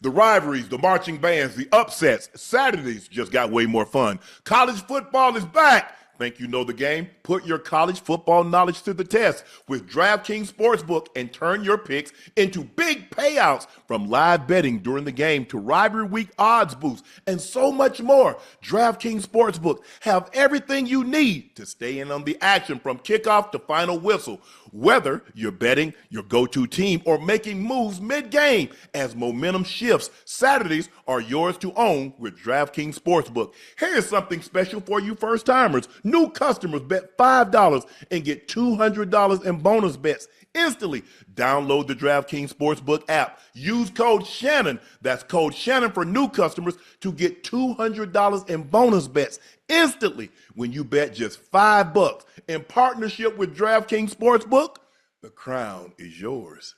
The rivalries, the marching bands, the upsets. Saturdays just got way more fun. College football is back. Think you know the game? Put your college football knowledge to the test with DraftKings Sportsbook and turn your picks into big payouts from live betting during the game to rivalry week odds boosts and so much more. DraftKings Sportsbook have everything you need to stay in on the action from kickoff to final whistle. Whether you're betting your go-to team or making moves mid-game as momentum shifts, Saturdays are yours to own with DraftKings Sportsbook. Here's something special for you first-timers. New customers bet $5 and get $200 in bonus bets instantly. Download the DraftKings Sportsbook app. Use code Shannon, that's code Shannon for new customers, to get $200 in bonus bets instantly when you bet just $5. In partnership with DraftKings Sportsbook, the crown is yours.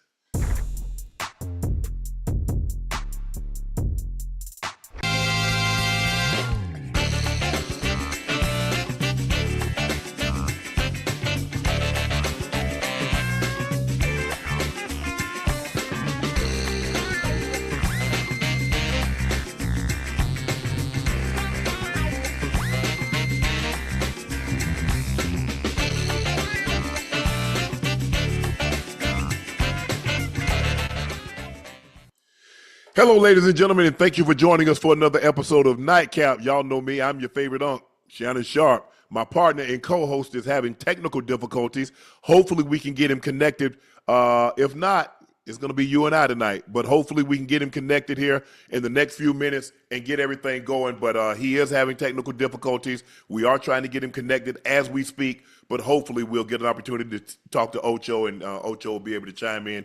Hello, ladies and gentlemen, and thank you for joining us for another episode of Nightcap. Y'all know me. I'm your favorite Unc, Shannon Sharpe. My partner and co-host is having technical difficulties. Hopefully, we can get him connected. If not, it's going to be you and I tonight. But hopefully, we can get him connected here in the next few minutes and get everything going. But he is having technical difficulties. We are trying to get him connected as we speak. But hopefully, we'll get an opportunity to talk to Ocho, and Ocho will be able to chime in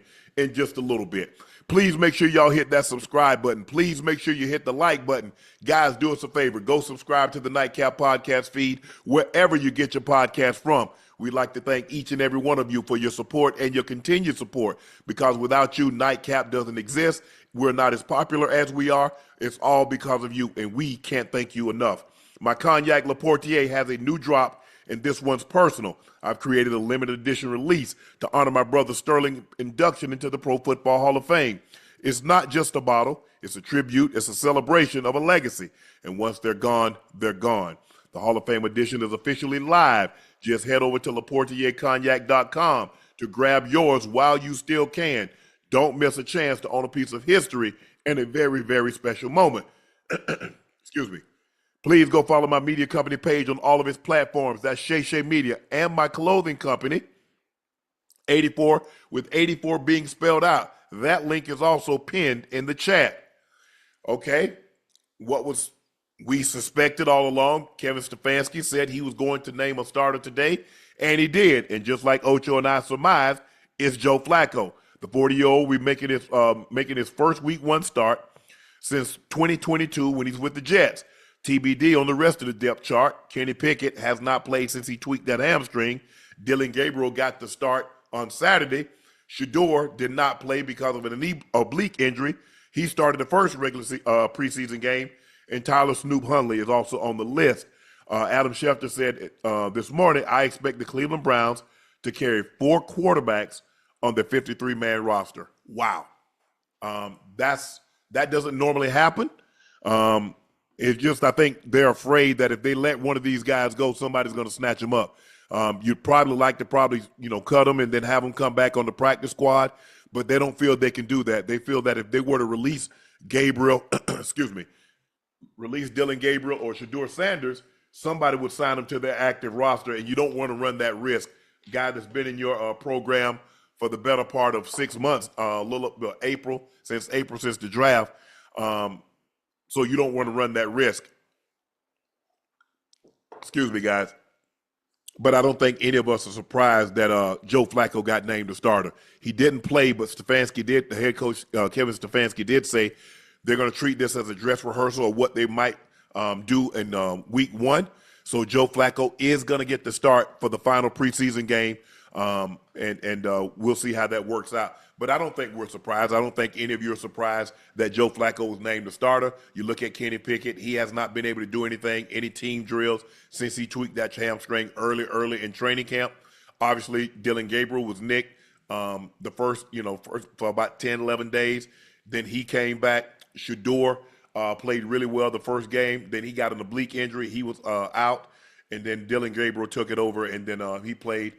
just a little bit. Please make sure y'all hit that subscribe button. Please make sure you hit the like button. Guys, do us a favor. Go subscribe to the Nightcap podcast feed wherever you get your podcast from. We'd like to thank each and every one of you for your support and your continued support, because without you, Nightcap doesn't exist. We're not as popular as we are. It's all because of you, and we can't thank you enough. My Cognac Laportier has a new drop, and this one's personal. I've created a limited edition release to honor my brother Sterling's induction into the Pro Football Hall of Fame. It's not just a bottle. It's a tribute. It's a celebration of a legacy. And once they're gone, they're gone. The Hall of Fame edition is officially live. Just head over to LaportierCognac.com to grab yours while you still can. Don't miss a chance to own a piece of history and a very, very special moment. Excuse me. Please go follow my media company page on all of its platforms. That's Shay Shay Media, and my clothing company, 84, with 84 being spelled out. That link is also pinned in the chat. Okay, what was we suspected all along? Kevin Stefanski said he was going to name a starter today, and he did. And just like Ocho and I surmised, it's Joe Flacco. The 40-year-old will be making his first week one start since 2022 when he's with the Jets. TBD on the rest of the depth chart. Kenny Pickett has not played since he tweaked that hamstring. Dylan Gabriel got the start on Saturday. Shador did not play because of an oblique injury. He started the first regular preseason game, and Tyler Snoop Hundley is also on the list. Adam Schefter said this morning, I expect the Cleveland Browns to carry 4 quarterbacks on their 53-man roster. Wow. That doesn't normally happen. It's just, I think they're afraid that if they let one of these guys go, somebody's going to snatch them up. You'd probably like to cut them and then have them come back on the practice squad, but they don't feel they can do that. They feel that if they were to release Gabriel, release Dylan Gabriel or Shador Sanders, somebody would sign them to their active roster, and you don't want to run that risk. Guy that's been in your program for the better part of 6 months, since the draft. So you don't want to run that risk. Excuse me, guys. But I don't think any of us are surprised that Joe Flacco got named a starter. He didn't play, but Stefanski did. The head coach, Kevin Stefanski, did say they're going to treat this as a dress rehearsal of what they might do in week one. So Joe Flacco is going to get the start for the final preseason game, and we'll see how that works out. But I don't think we're surprised. I don't think any of you are surprised that Joe Flacco was named the starter. You look at Kenny Pickett. He has not been able to do any team drills since he tweaked that hamstring early in training camp. Obviously, Dylan Gabriel was nicked for about 10, 11 days. Then he came back. Shador played really well the first game. Then he got an oblique injury. He was out, and then Dylan Gabriel took it over, and then he played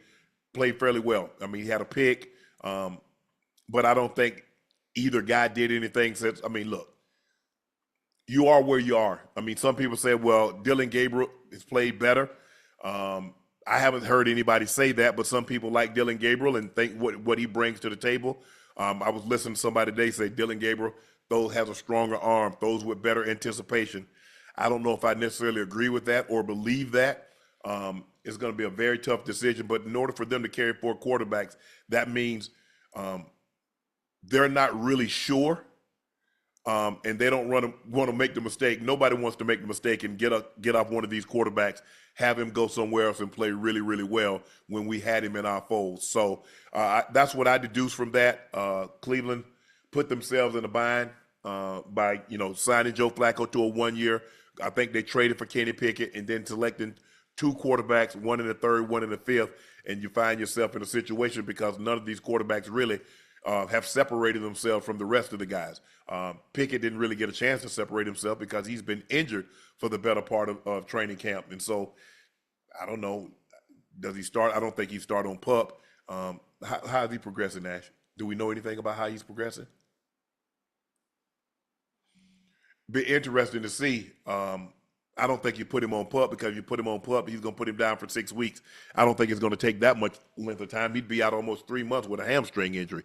fairly well. I mean, he had a pick, but I don't think either guy did anything since. I mean, look, you are where you are. I mean, some people say, well, Dylan Gabriel has played better. I haven't heard anybody say that, but some people like Dylan Gabriel and think what he brings to the table. I was listening to somebody today say Dylan Gabriel has a stronger arm, throws with better anticipation. I don't know if I necessarily agree with that or believe that. It's going to be a very tough decision, but in order for them to carry 4 quarterbacks, that means they're not really sure, and they don't want to make the mistake. Nobody wants to make the mistake and get off one of these quarterbacks, have him go somewhere else and play really, really well when we had him in our fold. So that's what I deduce from that. Cleveland put themselves in a bind by signing Joe Flacco to a 1 year. I think they traded for Kenny Pickett and then selecting 2 quarterbacks, one in the third, one in the fifth, and you find yourself in a situation because none of these quarterbacks really have separated themselves from the rest of the guys. Pickett didn't really get a chance to separate himself because he's been injured for the better part of training camp. And so, I don't know, does he start? I don't think he started on PUP. How is he progressing, Nash? Do we know anything about how he's progressing? Be interesting to see. I don't think you put him on PUP because if you put him on PUP, he's going to put him down for 6 weeks. I don't think it's going to take that much length of time. He'd be out almost 3 months with a hamstring injury.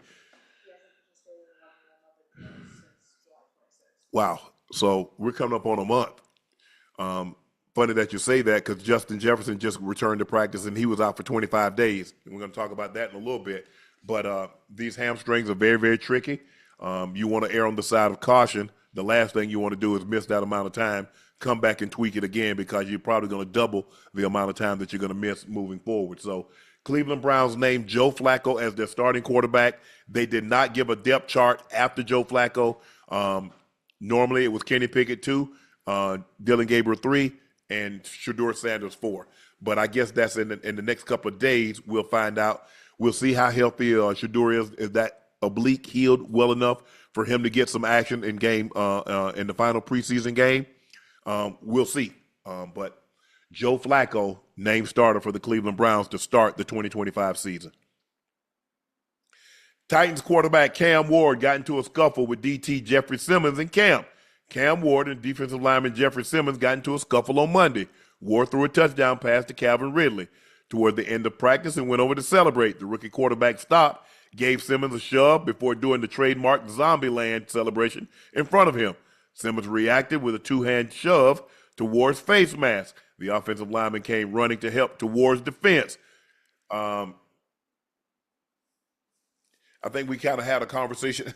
Wow. So we're coming up on a month. Funny that you say that because Justin Jefferson just returned to practice and he was out for 25 days. And we're going to talk about that in a little bit. But these hamstrings are very, very tricky. You want to err on the side of caution. The last thing you want to do is miss that amount of time, come back and tweak it again because you're probably going to double the amount of time that you're going to miss moving forward. So Cleveland Browns named Joe Flacco as their starting quarterback. They did not give a depth chart after Joe Flacco. Normally it was Kenny Pickett 2, Dylan Gabriel 3, and Shador Sanders 4. But I guess that's in the next couple of days. We'll find out. We'll see how healthy Shador is. Is that oblique healed well enough for him to get some action in the final preseason game? We'll see. But Joe Flacco named starter for the Cleveland Browns to start the 2025 season. Titans quarterback Cam Ward got into a scuffle with DT Jeffrey Simmons in camp. Cam Ward and defensive lineman Jeffrey Simmons got into a scuffle on Monday. Ward threw a touchdown pass to Calvin Ridley. Toward the end of practice and went over to celebrate. The rookie quarterback stopped, gave Simmons a shove before doing the trademark Zombieland celebration in front of him. Simmons reacted with a 2-hand shove to Ward's face mask. The offensive lineman came running to help to Ward's defense. I think we kind of had a conversation.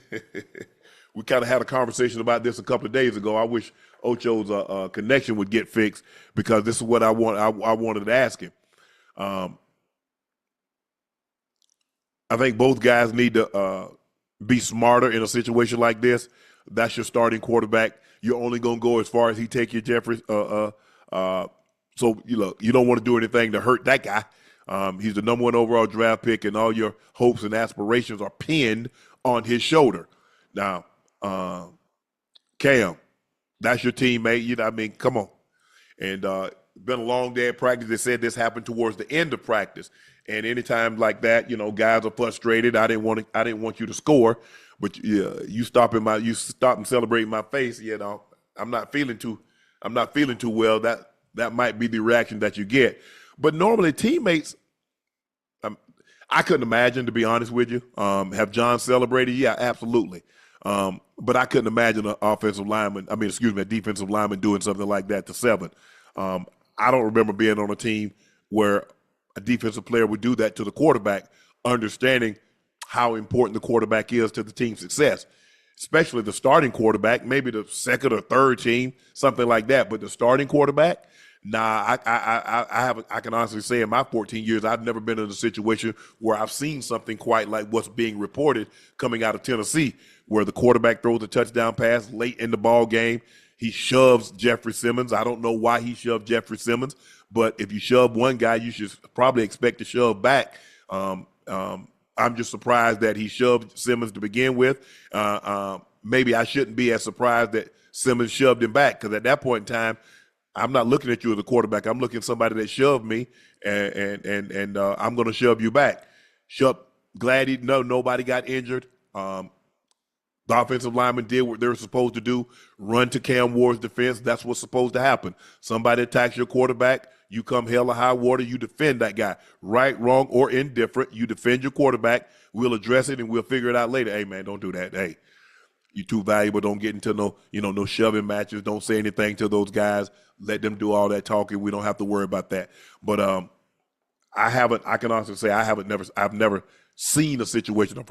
We kind of had a conversation about this a couple of days ago. I wish Ocho's connection would get fixed because this is what I wanted to ask him. I think both guys need to be smarter in a situation like this. That's your starting quarterback. You're only going to go as far as he take you, Jeffrey. So you don't want to do anything to hurt that guy. He's the number 1 overall draft pick, and all your hopes and aspirations are pinned on his shoulder. Now, Cam, that's your teammate. I mean, come on. And been a long day at practice. They said this happened towards the end of practice. And anytime like that, guys are frustrated. I didn't want you to score, but you stop and celebrate my face. I'm not feeling too well. That might be the reaction that you get. But normally teammates, I couldn't imagine, to be honest with you. Have John celebrated? Yeah, absolutely. But I couldn't imagine a defensive lineman doing something like that to 7. I don't remember being on a team where a defensive player would do that to the quarterback, understanding how important the quarterback is to the team's success, especially the starting quarterback, maybe the second or third team, something like that. But the starting quarterback, nah, I can honestly say in my 14 years, I've never been in a situation where I've seen something quite like what's being reported coming out of Tennessee, where the quarterback throws a touchdown pass late in the ball game. He shoves Jeffrey Simmons. I don't know why he shoved Jeffrey Simmons, but if you shove one guy, you should probably expect to shove back. I'm just surprised that he shoved Simmons to begin with. maybe I shouldn't be as surprised that Simmons shoved him back, because at that point in time, I'm not looking at you as a quarterback. I'm looking at somebody that shoved me, and I'm going to shove you back. Glad nobody got injured. The offensive linemen did what they were supposed to do, run to Cam Ward's defense. That's what's supposed to happen. Somebody attacks your quarterback, you come hell or high water, you defend that guy. Right, wrong, or indifferent, you defend your quarterback. We'll address it, and we'll figure it out later. Hey, man, don't do that. Hey, you're too valuable. Don't get into no shoving matches. Don't say anything to those guys. Let them do all that talking. We don't have to worry about that. But I can honestly say I've never seen a situation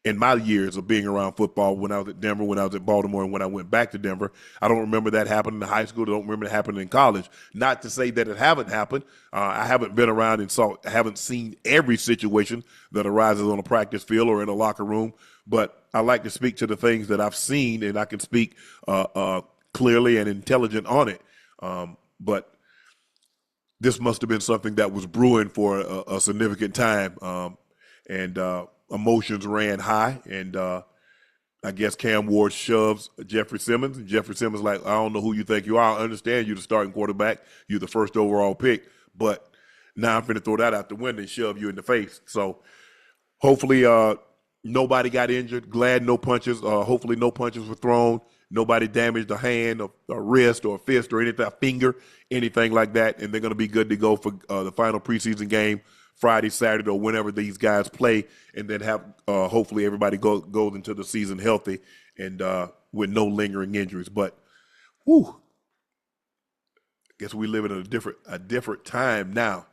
in my years of being around football, when I was at Denver, when I was at Baltimore, and when I went back to Denver. I don't remember that happening in high school. I don't remember it happening in college. Not to say that it haven't happened. I haven't been around I haven't seen every situation that arises on a practice field or in a locker room, but I like to speak to the things that I've seen, and I can speak clearly and intelligent on it. But this must have been something that was brewing for a significant time, and emotions ran high, and I guess Cam Ward shoves Jeffrey Simmons, and Jeffrey Simmons like, I don't know who you think you are. I understand you're the starting quarterback. You're the first overall pick, but now I'm going to throw that out the window and shove you in the face. So hopefully nobody got injured. Glad no punches. Hopefully no punches were thrown. Nobody damaged a hand or a wrist or a fist or anything, a finger, anything like that, and they're going to be good to go for the final preseason game Friday, Saturday, or whenever these guys play, and then have hopefully everybody goes into the season healthy and with no lingering injuries. But, I guess we live in a different time now.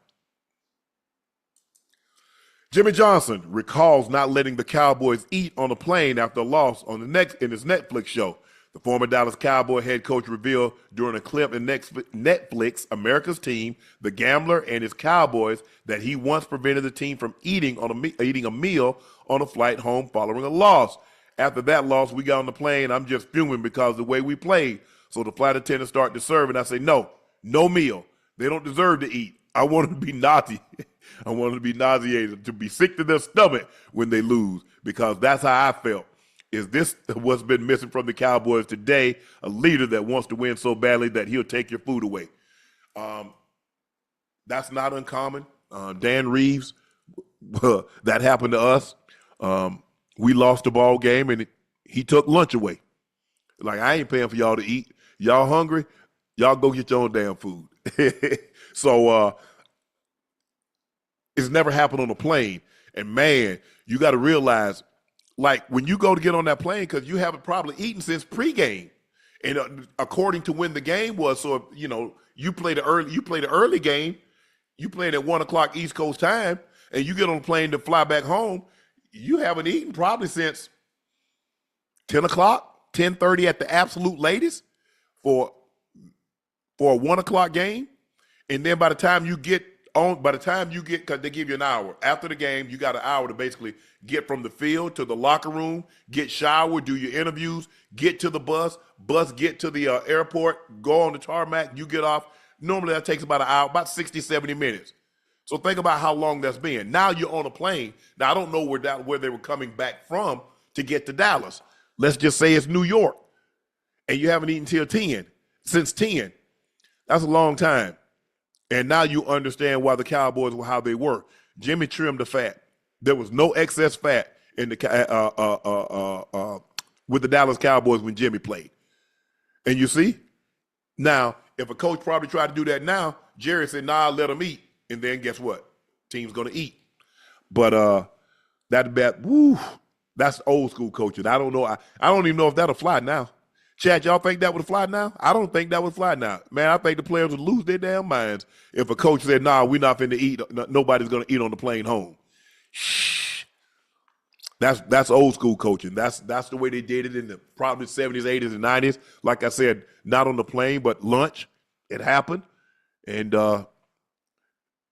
Jimmy Johnson recalls not letting the Cowboys eat on a plane after a loss in his Netflix show. The former Dallas Cowboy head coach revealed during a clip in Netflix, America's Team, The Gambler and His Cowboys, that he once prevented the team from eating a meal on a flight home following a loss. After that loss, we got on the plane. I'm just fuming because of the way we played. So the flight attendant started to serve, and I say, no meal. They don't deserve to eat. I want them to be naughty. I want them to be nauseated, to be sick to their stomach when they lose, because that's how I felt. Is this what's been missing from the Cowboys today? A leader that wants to win so badly that he'll take your food away. That's not uncommon. Dan Reeves, that happened to us. We lost the ball game, and he took lunch away. Like, I ain't paying for y'all to eat. Y'all hungry? Y'all go get your own damn food. So it's never happened on a plane. And, man, you got to realize, like, when you go to get on that plane, because you haven't probably eaten since pregame, and according to when the game was, so you played the early game, you played at 1:00 East Coast time, and you get on the plane to fly back home, you haven't eaten probably since 10 o'clock, 10:30 at the absolute latest for a 1:00 game, and then by the time you get, because they give you an hour. After the game, you got an hour to basically get from the field to the locker room, get showered, do your interviews, get to the bus, get to the airport, go on the tarmac, you get off. Normally that takes about an hour, about 60, 70 minutes. So think about how long that's been. Now you're on a plane. Now, I don't know where they were coming back from to get to Dallas. Let's just say it's New York, and you haven't eaten till 10, since 10. That's a long time. And now you understand why the Cowboys were how they were. Jimmy trimmed the fat. There was no excess fat in the with the Dallas Cowboys when Jimmy played. And you see, now if a coach probably tried to do that now, Jerry said, "Nah, let them eat." And then guess what? Team's gonna eat. But that's old school coaching. I don't know. I don't even know if that'll fly now. Chad, y'all think that would fly now? I don't think that would fly now. Man, I think the players would lose their damn minds if a coach said, "Nah, we're not finna eat. Nobody's gonna eat on the plane home." Shh. That's old school coaching. That's the way they did it in the probably 70s, 80s, and 90s. Like I said, not on the plane, but lunch. It happened. And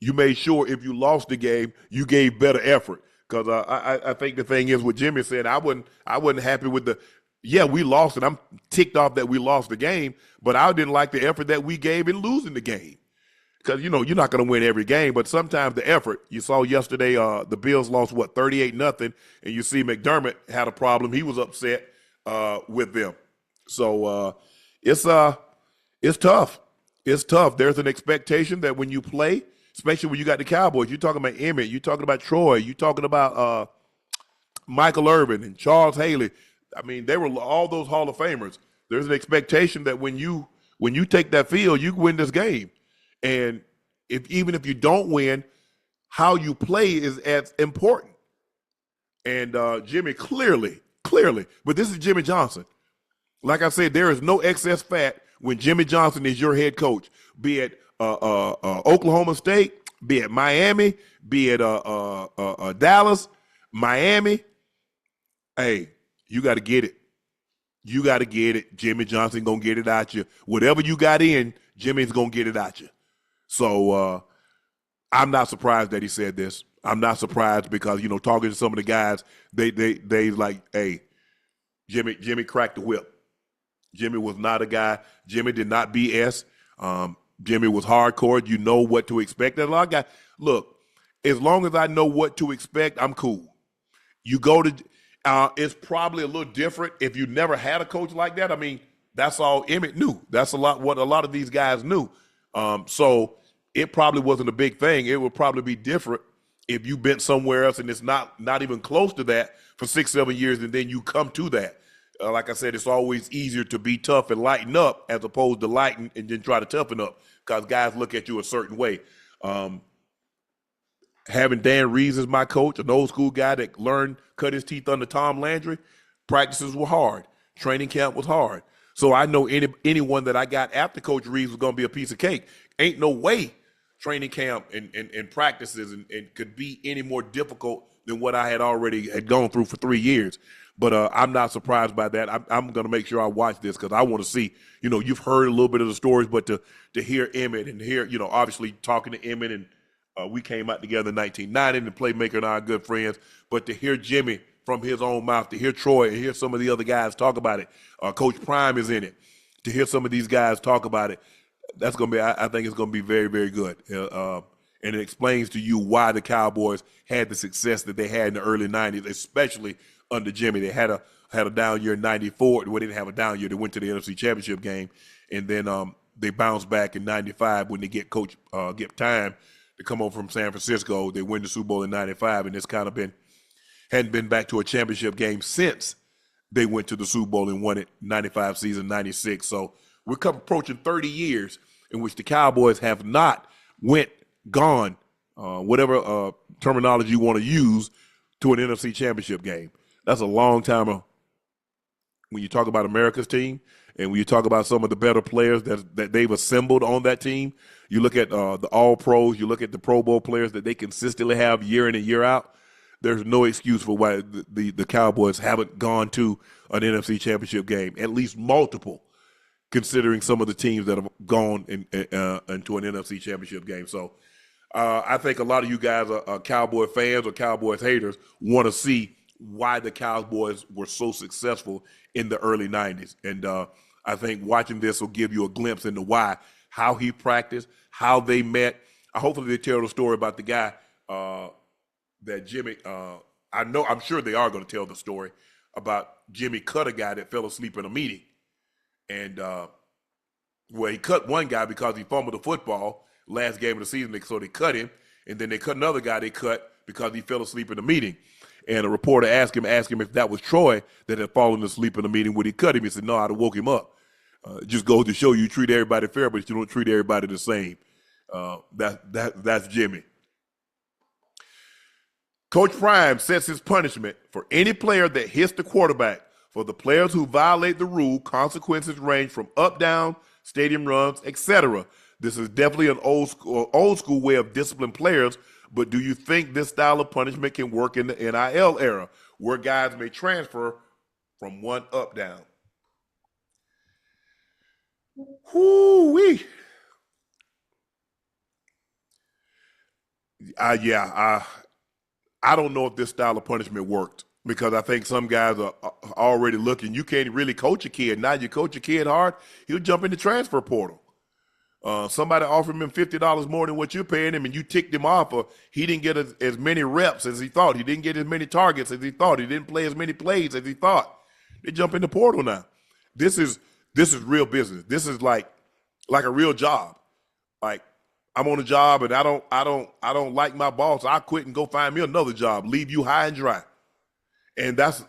you made sure if you lost the game, you gave better effort. Because I think the thing is what Jimmy said, I wasn't happy with we lost, and I'm ticked off that we lost the game, but I didn't like the effort that we gave in losing the game. Because, you're not going to win every game, but sometimes the effort. You saw yesterday the Bills lost, 38-0, and you see McDermott had a problem. He was upset with them. So it's tough. It's tough. There's an expectation that when you play, especially when you got the Cowboys, you're talking about Emmett, you're talking about Troy, you're talking about Michael Irvin and Charles Haley. I mean, they were all those Hall of Famers. There's an expectation that when you take that field, you win this game. And even if you don't win, how you play is as important. And Jimmy clearly, but this is Jimmy Johnson. Like I said, there is no excess fat when Jimmy Johnson is your head coach, be it Oklahoma State, be it Miami, be it Dallas, Miami. Hey, you got to get it. You got to get it. Jimmy Johnson going to get it out you. Whatever you got in, Jimmy's going to get it out you. So I'm not surprised that he said this. I'm not surprised because, talking to some of the guys, they like, hey, Jimmy cracked the whip. Jimmy was not a guy. Jimmy did not BS. Jimmy was hardcore. You know what to expect. And a lot of guys, look, as long as I know what to expect, I'm cool. You go to it's probably a little different if you never had a coach like that. I mean, that's all Emmett knew. That's what a lot of these guys knew. So it probably wasn't a big thing. It would probably be different if you've been somewhere else and it's not even close to that for 6-7 years and then you come to that. Like I said, it's always easier to be tough and lighten up as opposed to lighten and then try to toughen up because guys look at you a certain way. Having Dan Reeves as my coach, an old school guy that cut his teeth under Tom Landry, practices were hard. Training camp was hard. So I know anyone that I got after Coach Reeves was going to be a piece of cake. Ain't no way training camp and practices and could be any more difficult than what I had gone through for 3 years. But I'm not surprised by that. I'm going to make sure I watch this because I want to see, you've heard a little bit of the stories, but to hear Emmett and hear, obviously talking to Emmett and we came out together in 1990 and the playmaker and I are good friends, but to hear Jimmy from his own mouth, to hear Troy and hear some of the other guys talk about it, Coach Prime is in it, to hear some of these guys talk about it, that's going to be, I think it's going to be very, very good. And it explains to you why the Cowboys had the success that they had in the early 90s, especially under Jimmy. They had a down year in 94. Well, they didn't have a down year. They went to the NFC Championship game, and then they bounced back in 95 when they get time to come over from San Francisco. They win the Super Bowl in 95, and it's kind of hadn't been back to a championship game since they went to the Super Bowl and won it 95 season, 96. So we're approaching 30 years in which the Cowboys have not gone, whatever terminology you want to use, to an NFC Championship game. That's a long time when you talk about America's team and when you talk about some of the better players that they've assembled on that team. You look at the All-Pros, you look at the Pro Bowl players that they consistently have year in and year out. There's no excuse for why the Cowboys haven't gone to an NFC Championship game, at least multiple, considering some of the teams that have gone into an NFC Championship game. So I think a lot of you guys are Cowboy fans or Cowboys haters want to see why the Cowboys were so successful in the early 90s. And I think watching this will give you a glimpse into why, how he practiced, how they met. Hopefully they tell the story about the guy that Jimmy, I'm sure they are going to tell the story about Jimmy cut a guy that fell asleep in a meeting. And, he cut one guy because he fumbled the football last game of the season, so they cut him. And then they cut another guy they cut because he fell asleep in the meeting. And a reporter asked him if that was Troy that had fallen asleep in the meeting, would he cut him? He said, no, I'd have woke him up. It just goes to show you treat everybody fair, but you don't treat everybody the same. That's Jimmy. Coach Prime sets his punishment for any player that hits the quarterback. For the players who violate the rule, consequences range from up, down, stadium runs, etc. This is definitely an old school way of disciplining players, but do you think this style of punishment can work in the NIL era, where guys may transfer from one up, down? Whoo-wee. I don't know if this style of punishment worked, because I think some guys are already looking. You can't really coach a kid. Now you coach a kid hard, he'll jump in the transfer portal. Somebody offered him $50 more than what you're paying him, and you ticked him off, or he didn't get as many reps as he thought. He didn't get as many targets as he thought. He didn't play as many plays as he thought. They jump in the portal now. This is real business. This is like a real job. Like I'm on a job and I don't like my boss. I quit and go find me another job. Leave you high and dry. And that's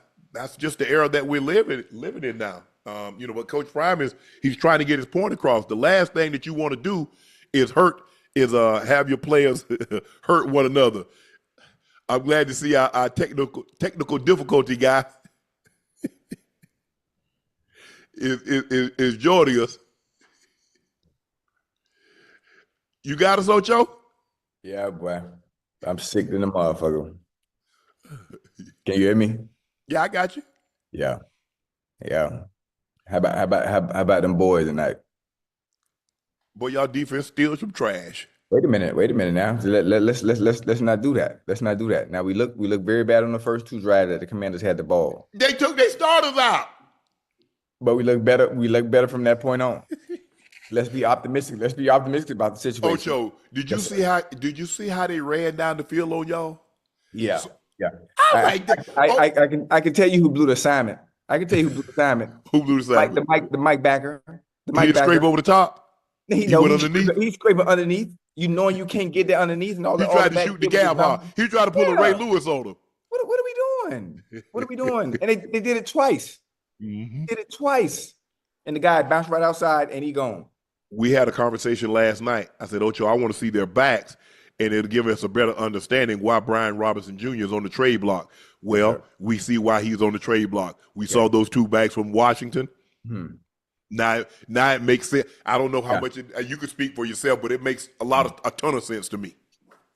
just the era that we're living in now. What Coach Prime he's trying to get his point across. The last thing that you want to do is have your players hurt one another. I'm glad to see our technical difficulty guy is joining us. You got us, Ocho? Yeah, boy. I'm sick than a motherfucker. Can you hear me? Yeah, I got you. Yeah. How about them boys tonight? Boy, y'all defense steals some trash. Wait a minute now. Let's not do that. Let's not do that. Now we look very bad on the first two drives that the Commanders had the ball. They took their starters out. But we look better from that point on. Let's be optimistic. Let's be optimistic about the situation. Ocho, did you see how they ran down the field on y'all? Yeah. I can tell you who blew the assignment. Who blew the assignment? The Mike backer. He didn't scrape over the top. He went underneath. He's scraping underneath. You knowing you can't get there underneath and all that. He tried to shoot the gap hard. He tried to pull a Ray Lewis on him. What are we doing? What are we doing? And they did it twice. Mm-hmm. Did it twice. And the guy bounced right outside and he gone. We had a conversation last night. I said, Ocho, I want to see their backs, and it'll give us a better understanding why Brian Robinson Jr. is on the trade block. Well, we see why he's on the trade block. We saw those two backs from Washington. Now it makes sense. I don't know how much you could speak for yourself, but it makes a ton of sense to me.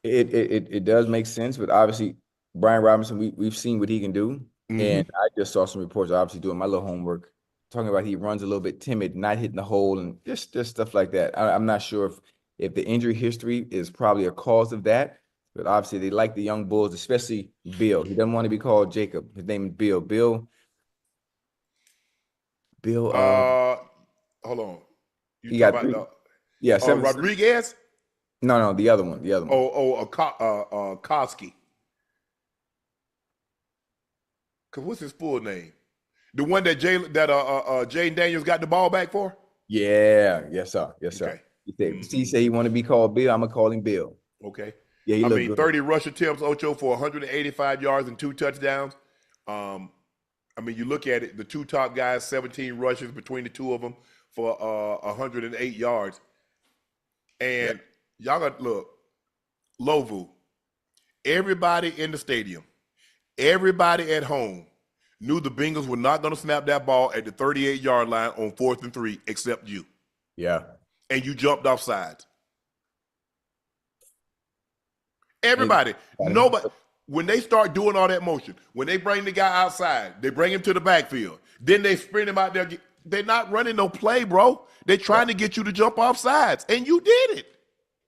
It does make sense, but obviously Brian Robinson, we've seen what he can do. Mm-hmm. And I just saw some reports, obviously doing my little homework, talking about he runs a little bit timid, not hitting the hole, and just stuff like that. I'm not sure if the injury history is probably a cause of that, but obviously they like the young bulls, especially Bill. He doesn't want to be called Jacob. His name is Bill. Bill. Hold on. He got three. Rodriguez? No, the other one. Koski. Cause what's his full name? The one that Jaden Daniels got the ball back for? Yeah, yes, sir. Okay. He said he want to be called Bill. I'm gonna call him Bill. Okay. Yeah, 30 rush attempts, Ocho, for 185 yards and 2 touchdowns. You look at it, the two top guys, 17 rushes between the two of them for 108 yards. And y'all got Lovu. Everybody in the stadium, everybody at home knew the Bengals were not going to snap that ball at the 38-yard line on 4th and 3, except you. Yeah. And you jumped off sides. Everybody. Nobody. When they start doing all that motion, when they bring the guy outside, they bring him to the backfield, then they sprint him out there. They're not running no play, bro. They're trying to get you to jump off sides, and you did it.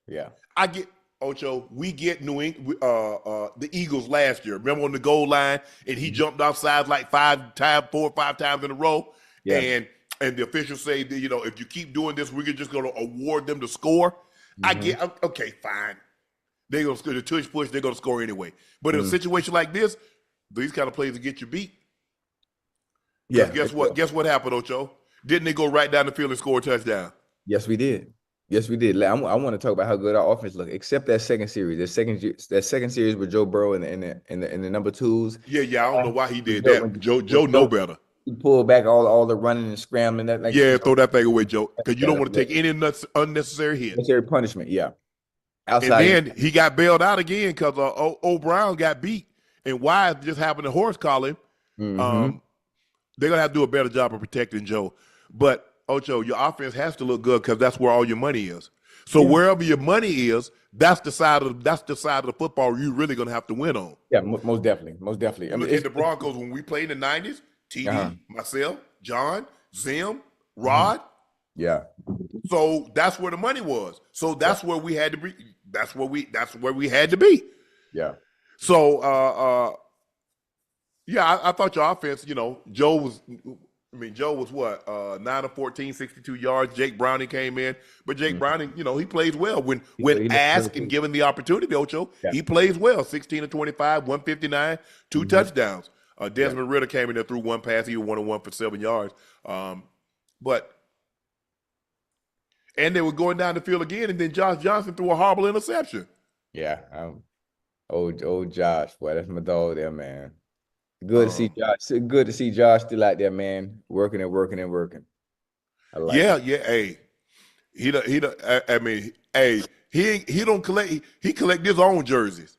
Yeah. I get, Ocho, we get New England, the Eagles last year. Remember on the goal line, and he jumped off sides like 4 or 5 times in a row. Yeah. And the officials say, if you keep doing this, we're just going to award them the score. Mm-hmm. I get, okay, fine. They're going to score the tush push. They're going to score anyway. But in a situation like this, these kind of plays will get you beat. Yeah. Guess what? Guess what happened, Ocho? Didn't they go right down the field and score a touchdown? Yes, we did. I want to talk about how good our offense looked, except that second series. That second series with Joe Burrow and the number 2s. Yeah. I don't know why he did that. Joe know better. He pulled back all the running and scrambling. Throw that thing away, Joe, because you don't want to take any unnecessary hit. Unnecessary punishment, yeah. Outside and then he got bailed out again because Brown got beat, and Wise just happened to horse collar him. Mm-hmm. They're gonna have to do a better job of protecting Joe. But Ocho, your offense has to look good because that's where all your money is. So wherever your money is, that's the side of the football you're really gonna have to win on. Yeah, most definitely. Look at the Broncos when we played in the 90s. TD, myself, John, Zim, Rod. Yeah. So that's where the money was. So that's where we had to be. That's where we had to be. Yeah. So I thought your offense, Joe was what? 9 of 14, 62 yards. Jake Browning came in. But Jake Browning, he plays well. When asked and given the opportunity, Ocho, he plays well. 16 of 25, 159, 2 touchdowns. Desmond Ritter came in there, threw one pass. He was 1-1 for 7 yards. And they were going down the field again, and then Josh Johnson threw a horrible interception. Yeah. Old Josh, boy, that's my dog there, man. Good to see Josh. Good to see Josh still out there, man, working and working and working. I like it. Yeah. Hey, he don't collect. He collect his own jerseys.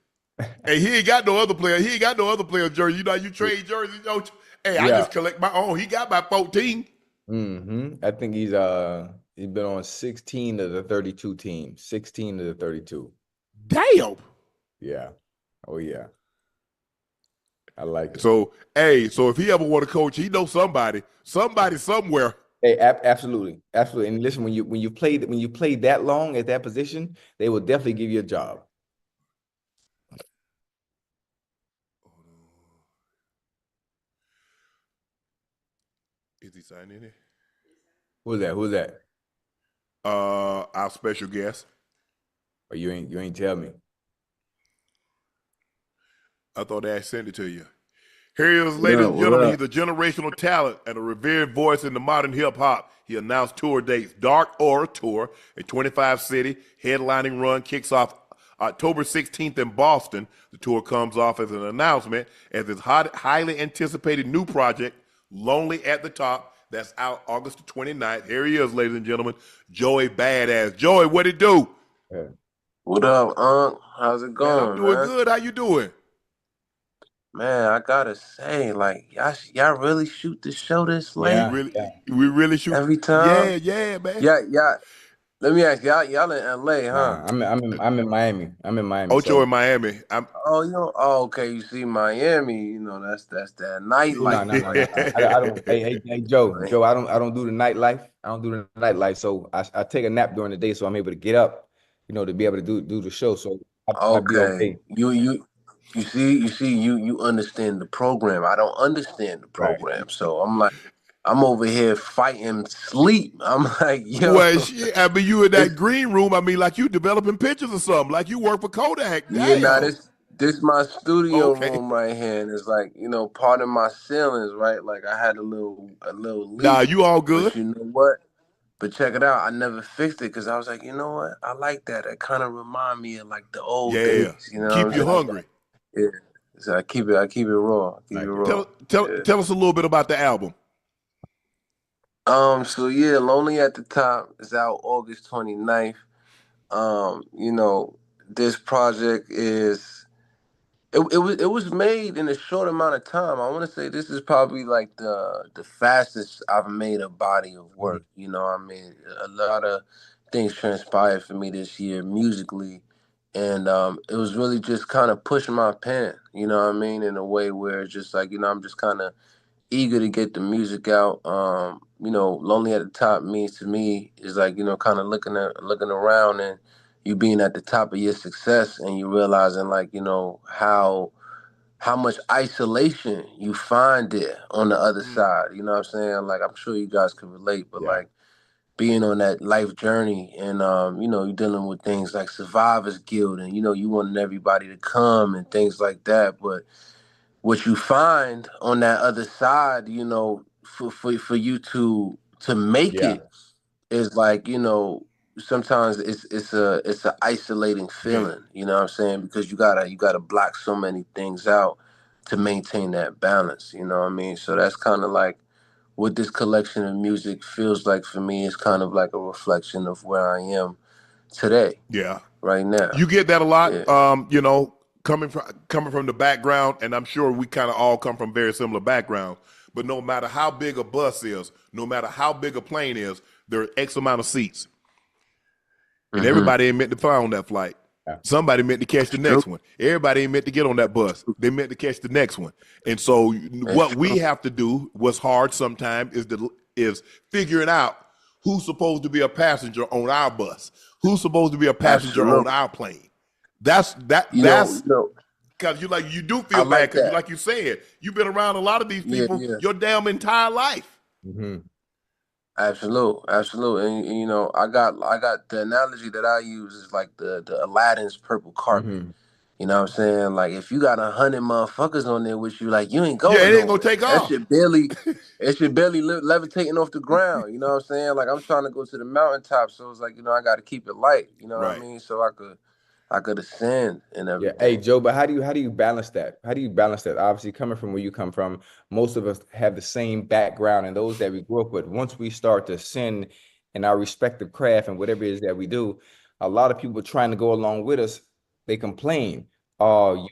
Hey, he ain't got no other player. He ain't got no other player jersey. You know, you trade jerseys. Hey, I just collect my own. He got about 14. I think he's been on 16 of the 32 teams. 16 of the 32. Damn. Yeah. Oh yeah. I like it. So if he ever want to coach, he knows somebody somewhere. Hey, absolutely. And listen, when you play that long at that position, they will definitely give you a job. Is he signing it? Who's that? Our special guest. Or you ain't tell me. I thought I sent it to you. Here he is, ladies and gentlemen. He's a generational talent and a revered voice in the modern hip hop. He announced tour dates. Dark Aura Tour, a 25-city headlining run, kicks off October 16th in Boston. The tour comes off as an announcement as his highly anticipated new project, Lonely at the Top, that's out August the 29th. Here he is, ladies and gentlemen, Joey Badass. Joey, what it do? What up, Unc? How's it going, man? I'm doing man? Good. How you doing? Man, I gotta say, like, y'all really shoot the show this late? We really shoot every time. Yeah, man. Yeah. Let me ask y'all in LA, huh? Nah, I'm in Miami. Ocho in Miami. Okay. You see, Miami, that's that nightlife. No. I don't. Hey, Joe. I don't do the nightlife. I don't do the nightlife. So I take a nap during the day, so I'm able to get up, to be able to do the show. So I'll be okay. You see, you understand the program. I don't understand the program, so I'm like, I'm over here fighting sleep. I'm like, yo. Well, shit, I mean, you in that green room. I mean, like you developing pictures or something. Like you work for Kodak. Damn. Yeah, this my studio room right here, and it's like, part of my ceilings, right? Like I had a little leak. Nah, you all good. But you know what? But check it out. I never fixed it because I was like, you know what? I like that. It kind of remind me of like the old days. Keep you hungry. Yeah. So I keep it raw. Keep it raw. Tell us a little bit about the album. So yeah, Lonely at the Top is out August 29th. This project is it was made in a short amount of time. I want to say this is probably like the fastest I've made a body of work. I mean, a lot of things transpired for me this year musically, and it was really just kind of pushing my pen. You know what I mean, in a way where it's just like, I'm just kind of eager to get the music out. Lonely at the Top means to me is like, kind of looking around and you being at the top of your success and you realizing like, how much isolation you find there on the other side. You know what I'm saying? Like, I'm sure you guys can relate, but like being on that life journey and, you're dealing with things like survivor's guilt and, you wanting everybody to come and things like that. But what you find on that other side, for you to make it is like, sometimes it's a isolating feeling, you know what I'm saying? Because you gotta block so many things out to maintain that balance, you know what I mean? So that's kind of like what this collection of music feels like for me. Is kind of like a reflection of where I am today. Yeah. Right now. You get that a lot. Yeah. Coming from the background, and I'm sure we kind of all come from very similar backgrounds, but no matter how big a bus is, no matter how big a plane is, there are X amount of seats. And everybody ain't meant to fly on that flight. Somebody meant to catch the next one. Everybody ain't meant to get on that bus. They meant to catch the next one. And so what we have to do, what's hard sometimes, is figuring out who's supposed to be a passenger on our bus, who's supposed to be a passenger on our plane. That's because you do feel bad because like you said, you've been around a lot of these people your damn entire life. Absolutely. And I got the analogy that I use is like the Aladdin's purple carpet. You know what I'm saying? Like if you got 100 motherfuckers on there with you, like you ain't Yeah, going it ain't gonna nowhere. take off. It should barely levitating off the ground. You know what I'm saying? Like I'm trying to go to the mountaintop, so it's like I got to keep it light. You know what I Right. mean? So I could ascend and Yeah. Hey, everything. Joe, but how do you balance that? How do you balance that? Obviously, coming from where you come from, most of us have the same background, and those that we grew up with, once we start to sin in our respective craft and whatever it is that we do, a lot of people trying to go along with us, they complain. Oh,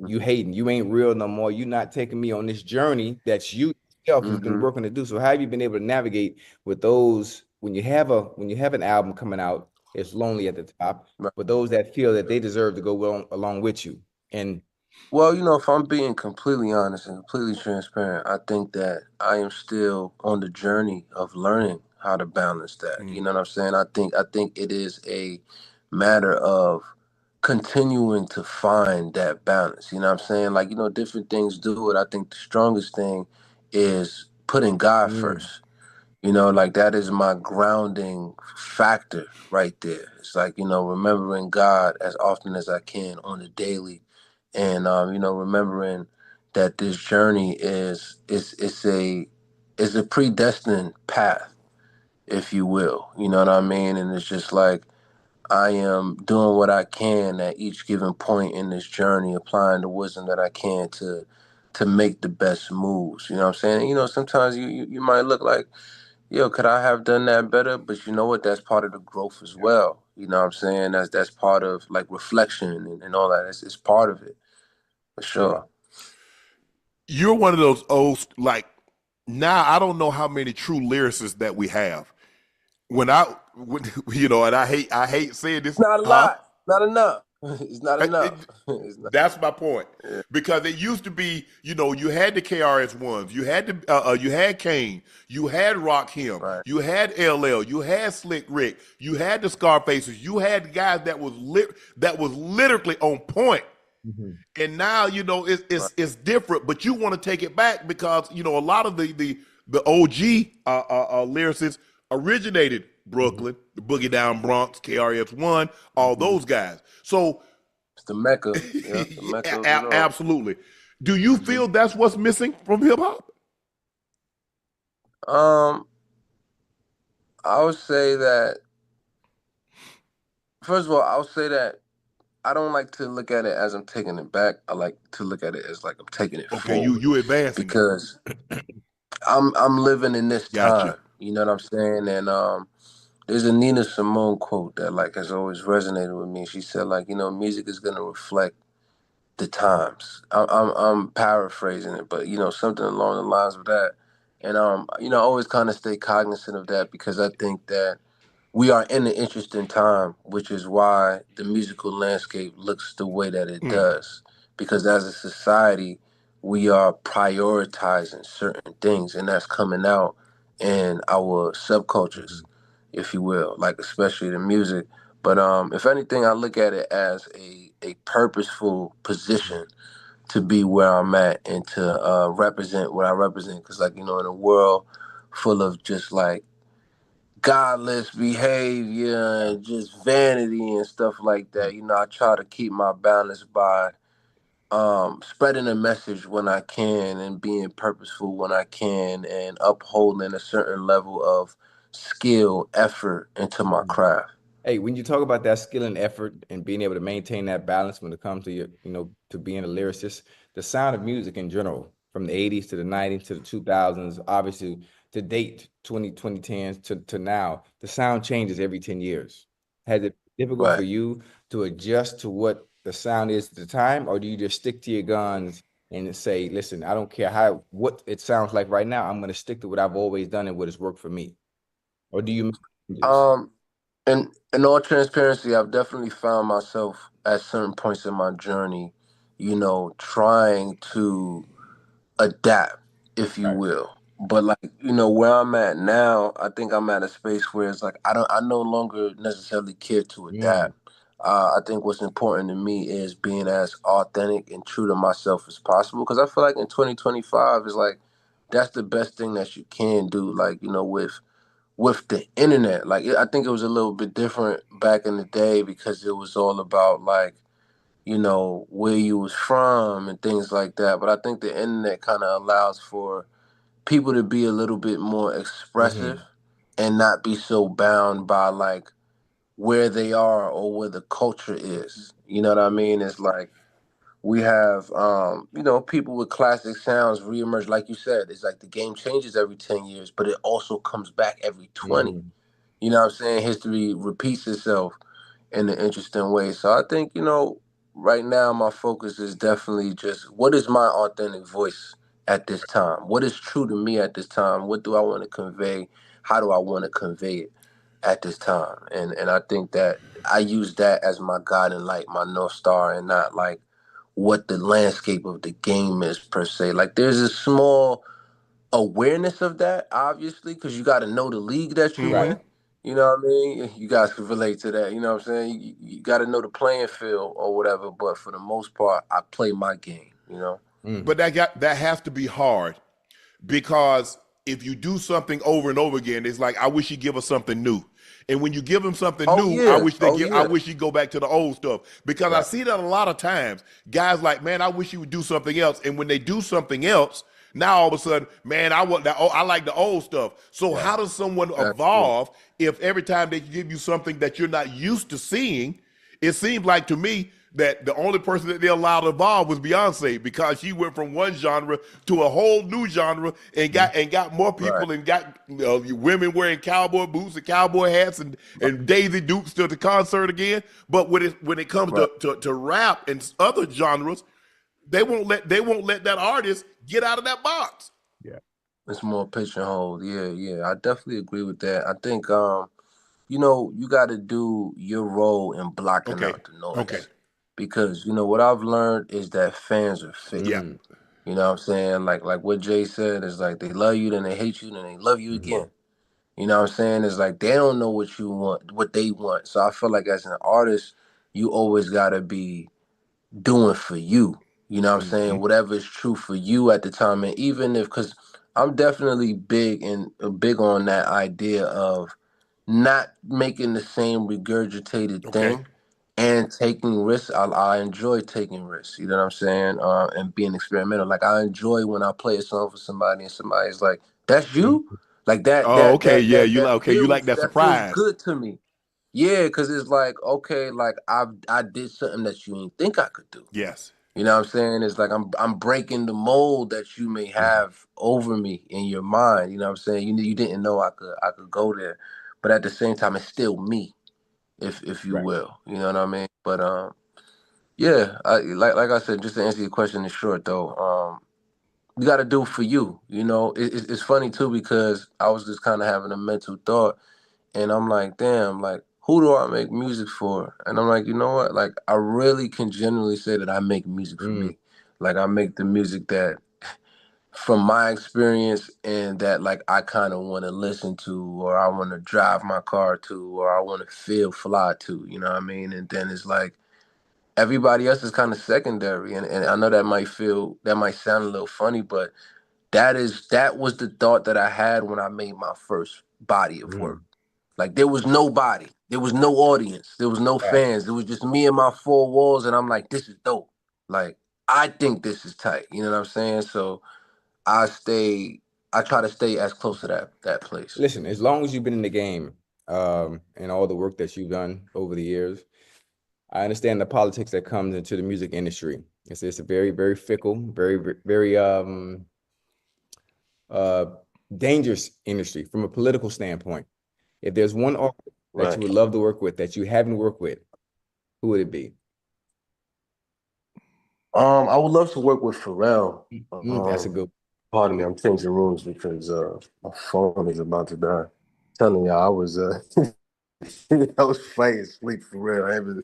you hating, you ain't real no more. You not taking me on this journey that you yourself has been Mm-hmm. working to do. So how have you been able to navigate with those when you have an album coming out, it's lonely at the top, Right. but those that feel that they deserve to go along with you. And Well, if I'm being completely honest and completely transparent, I think that I am still on the journey of learning how to balance that. You know what I'm saying? I think it is a matter of continuing to find that balance. You know what I'm saying? Like, different things do it. I think the strongest thing is putting God first. Like that is my grounding factor right there. It's like, remembering God as often as I can on a daily, and remembering that this journey is a predestined path, if you will. You know what I mean? And it's just like I am doing what I can at each given point in this journey, applying the wisdom that I can to make the best moves. You know what I'm saying? And, sometimes you might look like, yo, could I have done that better? But you know what? That's part of the growth as well. You know what I'm saying? That's part of like reflection and all that. It's part of it for sure. You're one of those old, like, now I don't know how many true lyricists that we have. And I hate saying this, Not a huh? lot. Not enough. It's not It- enough. it- It's not. that's my point. Because it used to be, you had the KRS ones, you had Kane, you had Rock Him, Right. you had LL, you had Slick Rick, you had the Scarfaces, you had guys that was literally on point. And now Right. it's different, but you want to take it back because a lot of the OG lyricists originated Brooklyn, the Boogie Down Bronx, KRS-One, all Mhm. those guys. So It's the mecca. Yeah, the mecca of it all. absolutely. Do you Mhm. feel that's what's missing from hip hop? Um, I would say that first of all, I'll say that I don't like to look at it as I'm taking it back. I like to look at it as like I'm taking it Okay, you forward you advancing it. because I'm living in this Gotcha. time. You know what I'm saying? And there's a Nina Simone quote that like has always resonated with me. She said like, music is gonna reflect the times. I'm paraphrasing it, but something along the lines of that. And I always kind of stay cognizant of that because I think that we are in an interesting time, which is why the musical landscape looks the way that it Mm. does. Because as a society, we are prioritizing certain things, and that's coming out in our subcultures, if you will, like especially the music. But if anything, I look at it as a purposeful position to be where I'm at and to represent what I represent. Because, like, in a world full of just like godless behavior and just vanity and stuff like that. I try to keep my balance by spreading a message when I can and being purposeful when I can and upholding a certain level of skill, effort into my craft. hey, when you talk about that skill and effort and being able to maintain that balance when it comes to to being a lyricist, the sound of music in general, from the 80s to the 90s to the 2000s, obviously to date, 2010s to now, the sound changes every 10 years. Has it been difficult for Right. you to adjust to what the sound is at the time, or do you just stick to your guns and say, listen, I don't care what it sounds like right now, I'm going to stick to what I've always done and what has worked for me? Or do you make changes? Um, and in all transparency, I've definitely found myself at certain points in my journey, trying to adapt, if you Right. will. But like, where I'm at now, I think I'm at a space where it's like I no longer necessarily care to Mm. adapt. I think what's important to me is being as authentic and true to myself as possible. Because I feel like in 2025 is like that's the best thing that you can do. Like with the internet, like I think it was a little bit different back in the day because it was all about like you know, where you was from and things like that. But I think the internet kind of allows for people to be a little bit more expressive and not be so bound by like where they are or where the culture is. You know what I mean? It's like we have you know, people with classic sounds reemerge, like you said. It's like the game changes every 10 years, but it also comes back every 20. You know what I'm saying? History repeats itself in an interesting way. So I think, you know, right now my focus is definitely just what is my authentic voice at this time? What is true to me at this time? What do I want to convey? How do I want to convey it at this time? And I think that I use that as my guiding light, my North Star, and not like what the landscape of the game is per se. Like there's a small awareness of that, obviously, because you got to know the league that you in. You know what I mean? You guys can relate to that. You know what I'm saying? You got to know the playing field or whatever. But for the most part, I play my game. You know. But that has to be hard because if you do something over and over again, it's like I wish you give us something new. And when you give them something Oh new, yeah. I wish you go back to the old stuff because I see that a lot of times. Guys like, man, I wish you would do something else. And when they do something else, now all of a sudden, man, I want that. Oh, I like the old stuff. So how does someone evolve if every time they give you something that you're not used to seeing? It seems like to me that the only person that they allowed to evolve was Beyonce because she went from one genre to a whole new genre and got more people and got women wearing cowboy boots and cowboy hats and Daisy Dukes to the concert again. But when it comes to rap and other genres, they won't let that artist get out of that box. Yeah. It's more pigeonholed. Yeah. I definitely agree with that. I think you know, you got to do your role in blocking out the noise. Because, you know, what I've learned is that fans are fickle. Yeah. You know what I'm saying? Like what Jay said is like they love you, then they hate you, then they love you again. You know what I'm saying? It's like they don't know what you want, what they want. So I feel like as an artist, you always gotta be doing for you. You know what I'm saying? Whatever is true for you at the time. And even if, because I'm definitely big on that idea of not making the same regurgitated thing and taking risks. I enjoy taking risks. You know what I'm saying? And being experimental. Like I enjoy when I play a song for somebody and somebody's like, "That's you." Like that. Oh, That okay. that Yeah. that that You like that feels surprise. good to me. Yeah, because it's like, okay, like I did something that you didn't think I could do. Yes. You know what I'm saying? It's like I'm breaking the mold that you may have over me in your mind. You know what I'm saying? You didn't know I could go there, but at the same time, it's still me, if you will. You know what I mean? But yeah, like I said, just to answer your question in short though, you got to do for you. You know, it's funny too because I was just kind of having a mental thought, and I'm like, damn, like who do I make music for? And I'm like, you know what? Like I really can generally say that I make music for me. Like I make the music that from my experience and that like I kind of want to listen to or I want to drive my car to or I want to feel fly to, you know what I mean? And then it's like everybody else is kind of secondary. And I know that might sound a little funny, but that was the thought that I had when I made my first body of work. Like there was nobody, there was no audience, there was no fans. It was just me and my four walls, and I'm like, this is dope. Like I think this is tight. You know what I'm saying? So I try to stay as close to that place. Listen, as long as you've been in the game, and all the work that you've done over the years, I understand the politics that comes into the music industry. It's a very, very fickle, very uh dangerous industry from a political standpoint. If there's one artist that you would love to work with that you haven't worked with, who would it be? I would love to work with Pharrell. That's a good. Pardon me, I'm changing rooms because my phone is about to die. Telling y'all, I was I was fighting sleep for real.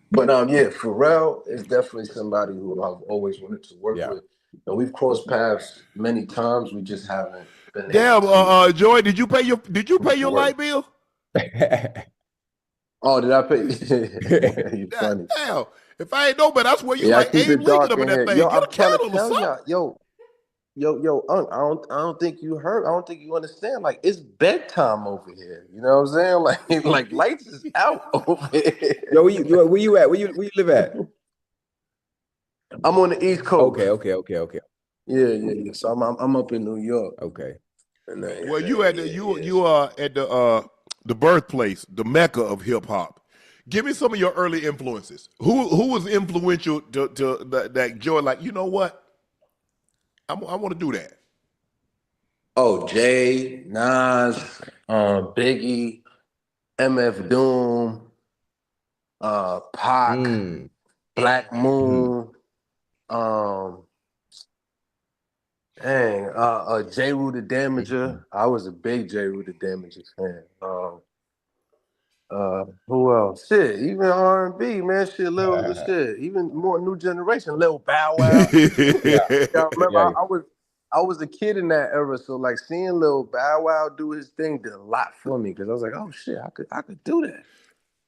But yeah, Pharrell is definitely somebody who I've always wanted to work with. And we've crossed paths many times. We just haven't been able to. Joy, did you pay your light bill? Oh, did I pay? You funny. Damn. If I ain't know, but that's where you Yeah, I like keep Abe it dark Lincoln up in in that here. thing. Yo, Get a I'm trying to candle or tell something. y'all, yo, Unc, I don't think you heard. I don't think you understand. Like, it's bedtime over here. You know what I'm saying? Like lights is out over here. Yo, where you at? Where you live at? I'm on the East Coast. Okay. Yeah. So I'm up in New York. Okay. And Well, you at you are at the birthplace, the mecca of hip hop. Give me some of your early influences. Who was influential to that Joy? Like, you know what? I want to do that. Oh, Jay, Nas, Biggie, MF Doom, Pac, Black Moon, J. Rue the Damager. I was a big J. Rue the Damager fan. Who else? Shit, even R&B, man. Shit, even more new generation. Lil Bow Wow. Y'all remember Yeah. I was a kid in that era, so like seeing Lil Bow Wow do his thing did a lot for me because I was like, oh shit, I could do that.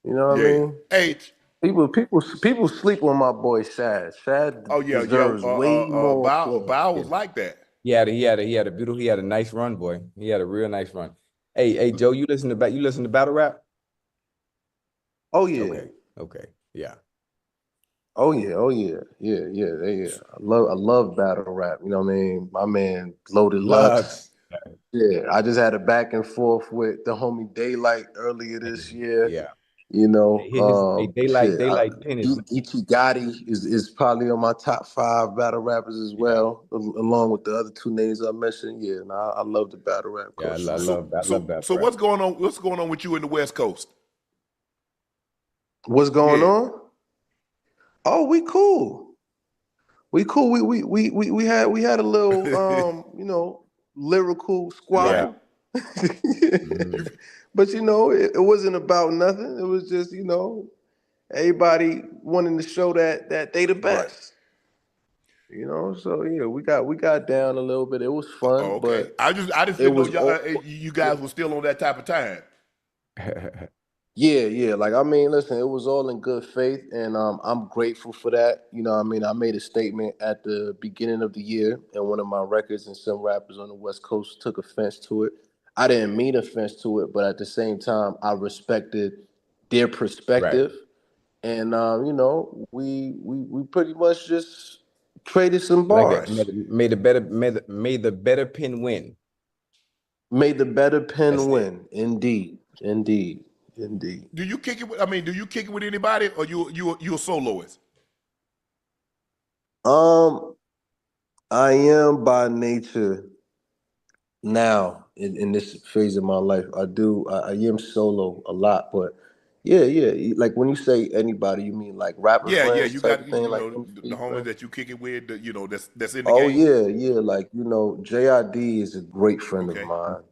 You know what I mean? Hey. People sleep on my boy Shad. Shad Oh yeah. deserves way more applause. Bow was like that. He had a beautiful, he had a nice run, boy. He had a real nice run. Hey, Joe, you listen to battle rap? Oh yeah. Okay. Yeah. Oh yeah. I love battle rap. You know what I mean? My man Loaded Lux. Yeah, I just had a back and forth with the homie Daylight earlier this year. Yeah. You know, Daylight Pen is Ichi Gotti is probably on my top 5 battle rappers as well, along with the other 2 names I mentioned. Yeah, and I love the battle rap culture. I love battle So rap. what's going on? What's going on with you in the West Coast? What's going on? Oh, we cool. We cool. We had a little lyrical squabble. But it wasn't about nothing. It was just, everybody wanting to show that they the best. Right. So yeah, we got down a little bit. It was fun. Oh, okay. But I just didn't know you guys were still on that type of time. Yeah. Like, I mean, listen, it was all in good faith, and I'm grateful for that. You know what I mean? I made a statement at the beginning of the year, and one of my records, and some rappers on the West Coast took offense to it. I didn't mean offense to it, but at the same time, I respected their perspective. Right. And we pretty much just traded some bars. Made the better pen win. Made the better pen win. Indeed. Do you kick it with anybody, or you a soloist? I am by nature now in this phase of my life. I am solo a lot, but yeah. Like when you say anybody, you mean like rapper friends You type got of thing, like the homies that you kick it with, that's in the oh game. yeah. Like JID is a great friend of mine.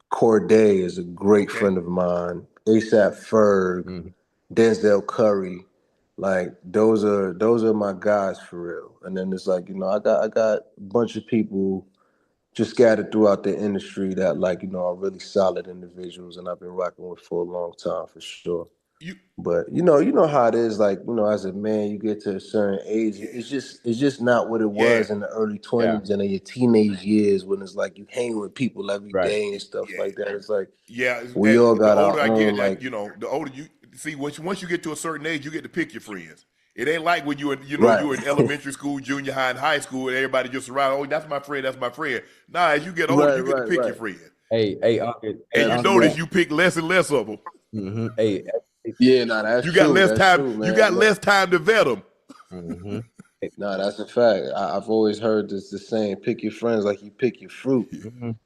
Corday is a great friend of mine. ASAP Ferg, Denzel Curry. Like those are my guys for real. And then it's like, I got a bunch of people just scattered throughout the industry that are really solid individuals, and I've been rocking with for a long time for sure. But you know how it is, like, as a man, you get to a certain age, it's just not what it was in the early 20s and in your teenage years, when it's like you hang with people every day and stuff like that. It's like we all got our own, like, the older you see, once you get to a certain age, you get to pick your friends. It ain't like when you were in elementary school, junior high, and high school, and everybody just around. Oh, that's my friend. That's my friend. Nah, as you get older, you get to pick your friend. Hey, and you notice you pick less and less of them. Mm-hmm. Yeah, that's you got true. less that's time. True, man. You got less time to vet them. Mm-hmm. No, that's a fact. I've always heard the saying, "Pick your friends like you pick your fruit."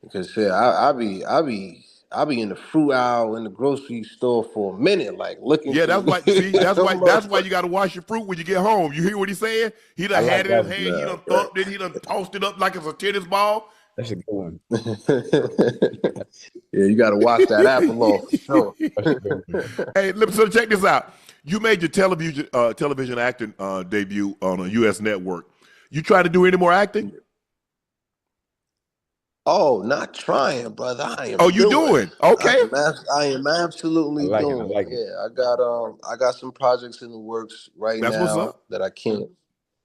Because shit, I be in the fruit aisle in the grocery store for a minute, like looking. Yeah, that's why. See, that's why you got to wash your fruit when you get home. You hear what he's saying? He done had it in his hand. He done thumped it. He done tossed it up like it's a tennis ball. That's a good one. Yeah, you got to wash that apple off for sure. Hey, so check this out. You made your television acting debut on a U.S. network. You try to do any more acting? Oh, not trying, brother. I am. Oh, you doing? Okay. I am absolutely doing. I got some projects in the works now that I can't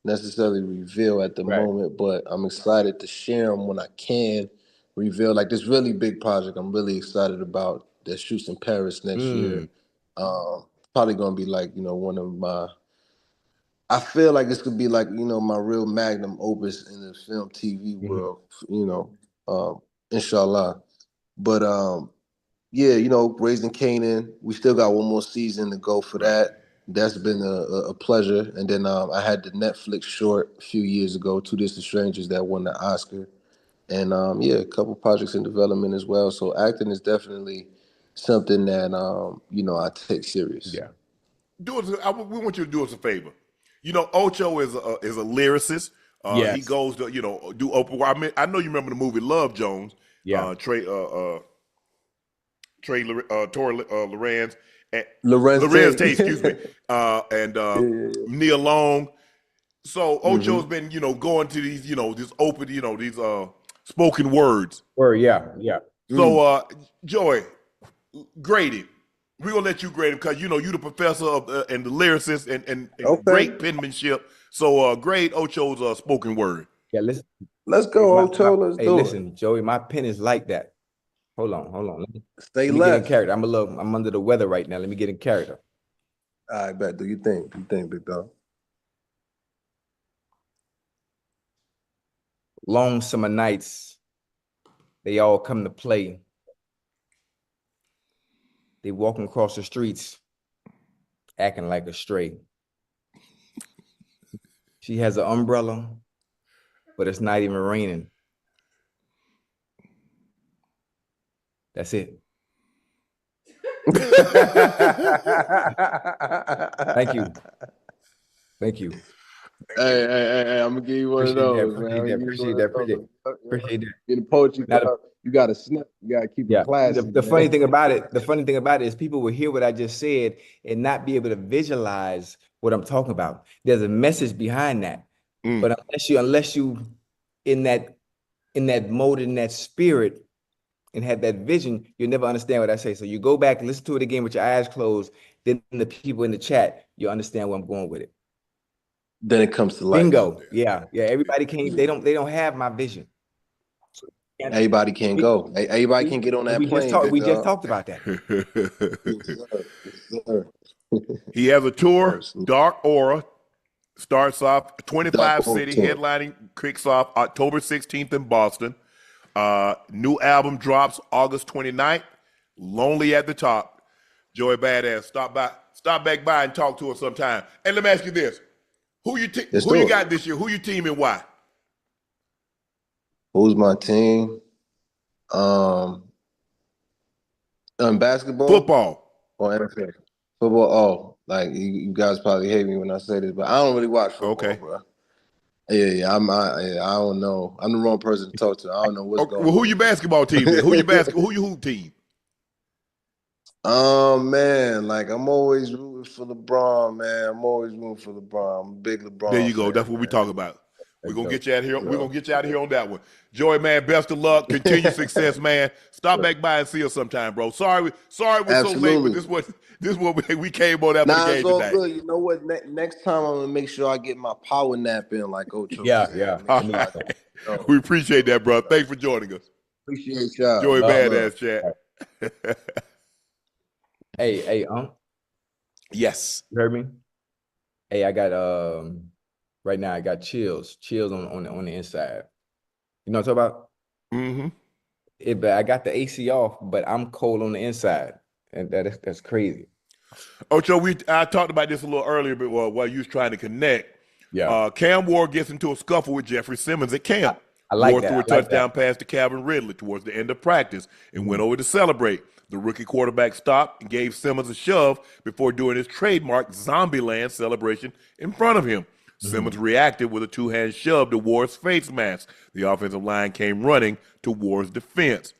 necessarily reveal at the moment, but I'm excited to share them when I can reveal. Like this really big project I'm really excited about that shoots in Paris next year. Probably gonna be like, one of my I feel like this could be like, my real magnum opus in the film TV world, inshallah. But yeah, Raising Canaan, we still got one more season to go for that. That's been a pleasure. And then I had the Netflix short a few years ago, Two Distant Strangers, that won the Oscar. And yeah, a couple projects in development as well. So acting is definitely something that I take serious. Yeah. We want you to do us a favor. Ocho is a lyricist. Yes. He goes to do open. I know you remember the movie Love Jones. Yeah. Lorenz Lorenz Tate, excuse me, and Nia Long. So Ocho's been going to these this open these spoken words. Yeah. So Joey, grade it. We're gonna let you grade it because you the professor of and the lyricist and great penmanship. So grade Ocho's spoken word. Yeah, listen. Let's go, Ocho. Let's do listen, Joey, my pen is like that. Hold on. Let me Stay get in left. character. I'm under the weather right now. Let me get in character. All right, bet. Do you think? Big dog? Long summer nights, they all come to play. They walking across the streets, acting like a stray. She has an umbrella, but it's not even raining. That's it. Thank you. Hey, I'm gonna give you one of those, man. Appreciate that. In poetry, you gotta snap. You gotta keep it classy. The funny thing about it is people will hear what I just said and not be able to visualize what I'm talking about. There's a message behind that. But unless you in that mode, in that spirit, and have that vision, you'll never understand what I say. So you go back and listen to it again with your eyes closed. Then the people in the chat, you'll understand where I'm going with it. Then it comes to life. Bingo. Yeah. Everybody can't. They don't have my vision. Everybody can't go. Everybody can get on that plane. We just talked about that. Yes, sir. He has a tour, Dark Aura, starts off 25 city, headlining, kicks off October 16th in Boston. New album drops August 29th, Lonely at the Top. Joey Badass, stop back by and talk to us sometime. And let me ask you this. Who you got this year? Who you team and why? Who's my team? Basketball? Football. Or NFL? Football. Like you guys probably hate me when I say this, but I don't really watch football, bro. Yeah. I don't know. I'm the wrong person to talk to. I don't know what's going on. Well, who your basketball team is? Who your hoop team? Man, like I'm always rooting for LeBron, man. I'm always rooting for LeBron. I'm a big LeBron. There you go. That's what we talk about. We're gonna get you out of here. We're gonna get you out of here on that one. Joey, man, best of luck. Continued success, man. Stop back by and see us sometime, bro. Sorry we're so late, but this is what we came on after the game it's all today. good. You know what? Next time I'm gonna make sure I get my power nap in like Ocho. Yeah. We appreciate that, bro. Thanks for joining us. Appreciate y'all. Joey Badass, Chad. Hey, Yes. You heard me? Hey, I got right now I got chills on the inside. You know what I'm talking about? Mm-hmm. But I got the AC off, but I'm cold on the inside, and that's crazy. Ocho, I talked about this a little earlier, but while you was trying to connect, Cam Ward gets into a scuffle with Jeffrey Simmons at camp. I like Ward that. threw a touchdown pass to Calvin Ridley towards the end of practice and went over to celebrate. The rookie quarterback stopped and gave Simmons a shove before doing his trademark Zombieland celebration in front of him. Simmons reacted with a two-hand shove to Ward's face mask. The offensive line came running to Ward's defense.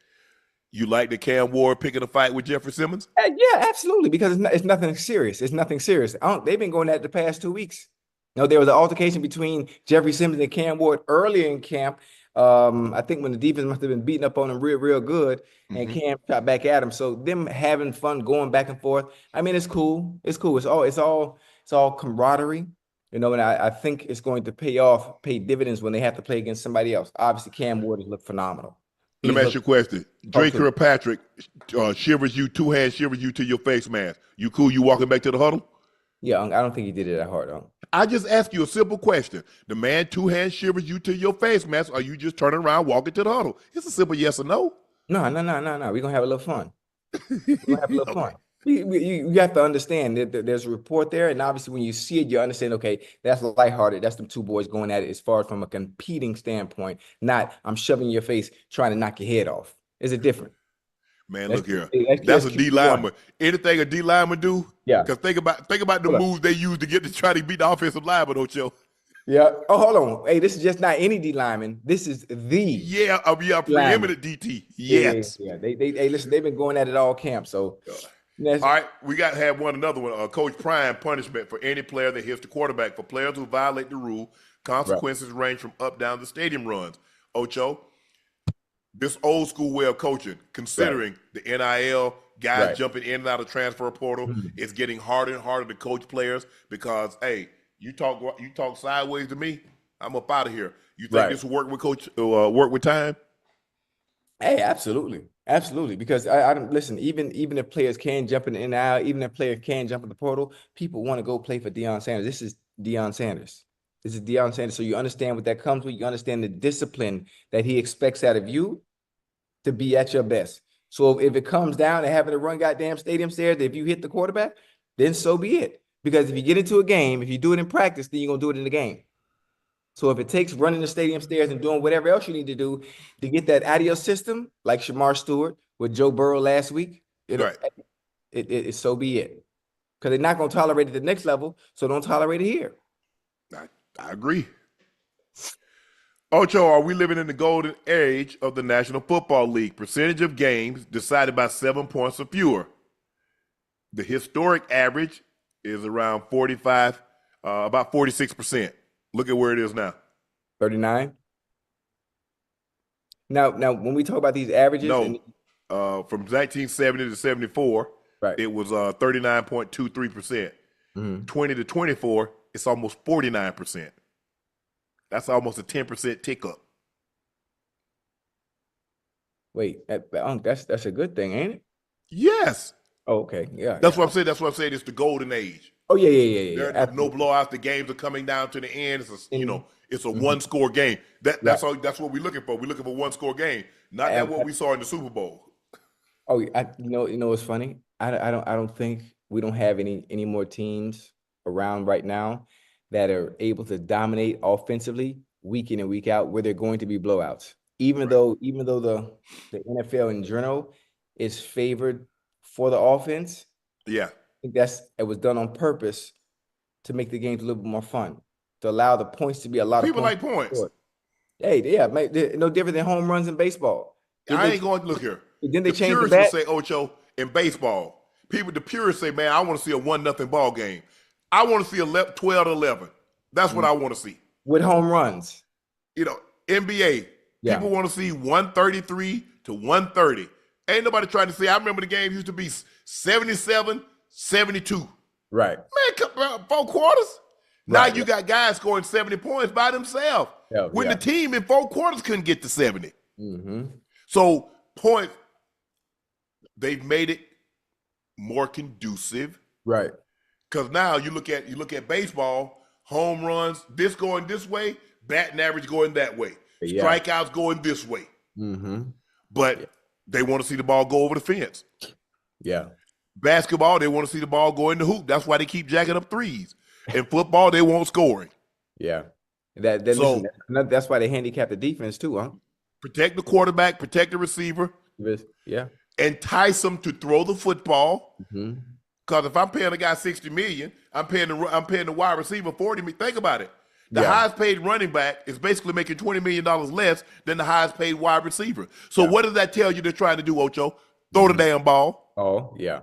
You like the Cam Ward picking a fight with Jeffrey Simmons? Yeah, absolutely, because it's nothing serious. It's nothing serious. They've been going at it the past 2 weeks. There was an altercation between Jeffrey Simmons and Cam Ward earlier in camp. I think when the defense must have been beating up on him real good, and Cam shot back at him. So them having fun, going back and forth. I mean, it's cool. It's all camaraderie. And I think it's going to pay dividends when they have to play against somebody else. Obviously, Cam Ward has looked phenomenal. Let me ask you a question. Drake Kirkpatrick shivers you, two-hand shivers you to your face mask. You cool? You walking back to the huddle? Yeah, I don't think he did it that hard, I just asked you a simple question. The man two-hand shivers you to your face mask, or you just turning around, walking to the huddle? It's a simple yes or no. No. We're gonna have a little fun. We're gonna have a little Okay. fun. You have to understand that there's a report there, and obviously when you see it, you understand, okay, that's lighthearted. That's them two boys going at it as far as from a competing standpoint, not I'm shoving your face trying to knock your head off. Is it different? Man, That's look here. that's That's a D QB1. lineman. Anything a D lineman do? Yeah. Because think about the Hold on. moves they use to get to try to beat the offensive lineman, Ocho. Yeah. Oh, hold on. Hey, this is just not any D lineman. This is the Yeah, preeminent DT. yeah. Yes. They hey, listen, they've been going at it all camp. So All right, we got to have another one. Coach Prime punishment for any player that hits the quarterback. For players who violate the rule, consequences range from up down the stadium runs. Ocho, this old school way of coaching, considering the NIL guys jumping in and out of transfer portal, it's getting harder and harder to coach players because, hey, you talk sideways to me, I'm up out of here. You think this will work with coach? Work with time? Hey, absolutely. Because I don't listen. Even if players can jump in and out, even if players can jump in the portal, people want to go play for Deion Sanders. This is Deion Sanders. So you understand what that comes with. You understand the discipline that he expects out of you to be at your best. So if it comes down to having to run goddamn stadium stairs, if you hit the quarterback, then so be it. Because if you get into a game, if you do it in practice, then you're gonna do it in the game. So if it takes running the stadium stairs and doing whatever else you need to do to get that out of your system, like Shamar Stewart with Joe Burrow last week, it so be it. Because they're not going to tolerate it at the next level, so don't tolerate it here. I agree. Ocho, are we living in the golden age of the National Football League? Percentage of games decided by 7 points or fewer. The historic average is around 45, about 46%. Look at where it is now. 39. Now, when we talk about these averages, from 1970 to 74, it was 39.23%. 20 to 24, it's almost 49%. That's almost a 10% tick up. Wait, that's a good thing, ain't it? Yes. Oh, okay. Yeah. That's what I'm saying. That's what I'm saying. It's the golden age. Oh, yeah. There are no blowouts. The games are coming down to the end. It's a, it's a one-score game. That's what we're looking for. We're looking for one-score game, not that what we saw in the Super Bowl. Oh, you know what's funny? I don't think we don't have any more teams around right now that are able to dominate offensively week in and week out where they're going to be blowouts. Even though the NFL in general is favored for the offense. Yeah. I think it was done on purpose to make the games a little bit more fun, to allow the points to be a lot of points. People like points. Hey, yeah, they're no different than home runs in baseball. I ain't going to look here. Then they changed the bat. Will say, Ocho, in baseball, the purists say, man, I want to see a 1-0 ball game. I want to see a 12-11. That's what I want to see. With home runs. NBA, people want to see 133 to 130. Ain't nobody trying to say, I remember the game used to be 77-72. Right. Man, 4 quarters. Now you got guys scoring 70 points by themselves. When the team in 4 quarters couldn't get to 70. So points, they've made it more conducive. Right. Because now you look at baseball, home runs, this going this way, batting average going that way. Strikeouts going this way. But they want to see the ball go over the fence. Yeah. Basketball, they want to see the ball go in the hoop. That's why they keep jacking up threes. In football, they want scoring. Yeah. That's why they handicap the defense too, huh? Protect the quarterback, protect the receiver. Yeah. Entice them to throw the football. Because if I'm paying a guy $60 million, I'm paying the wide receiver $40 million. Think about it. The highest paid running back is basically making $20 million less than the highest paid wide receiver. So what does that tell you they're trying to do, Ocho? Throw the damn ball. Oh, yeah.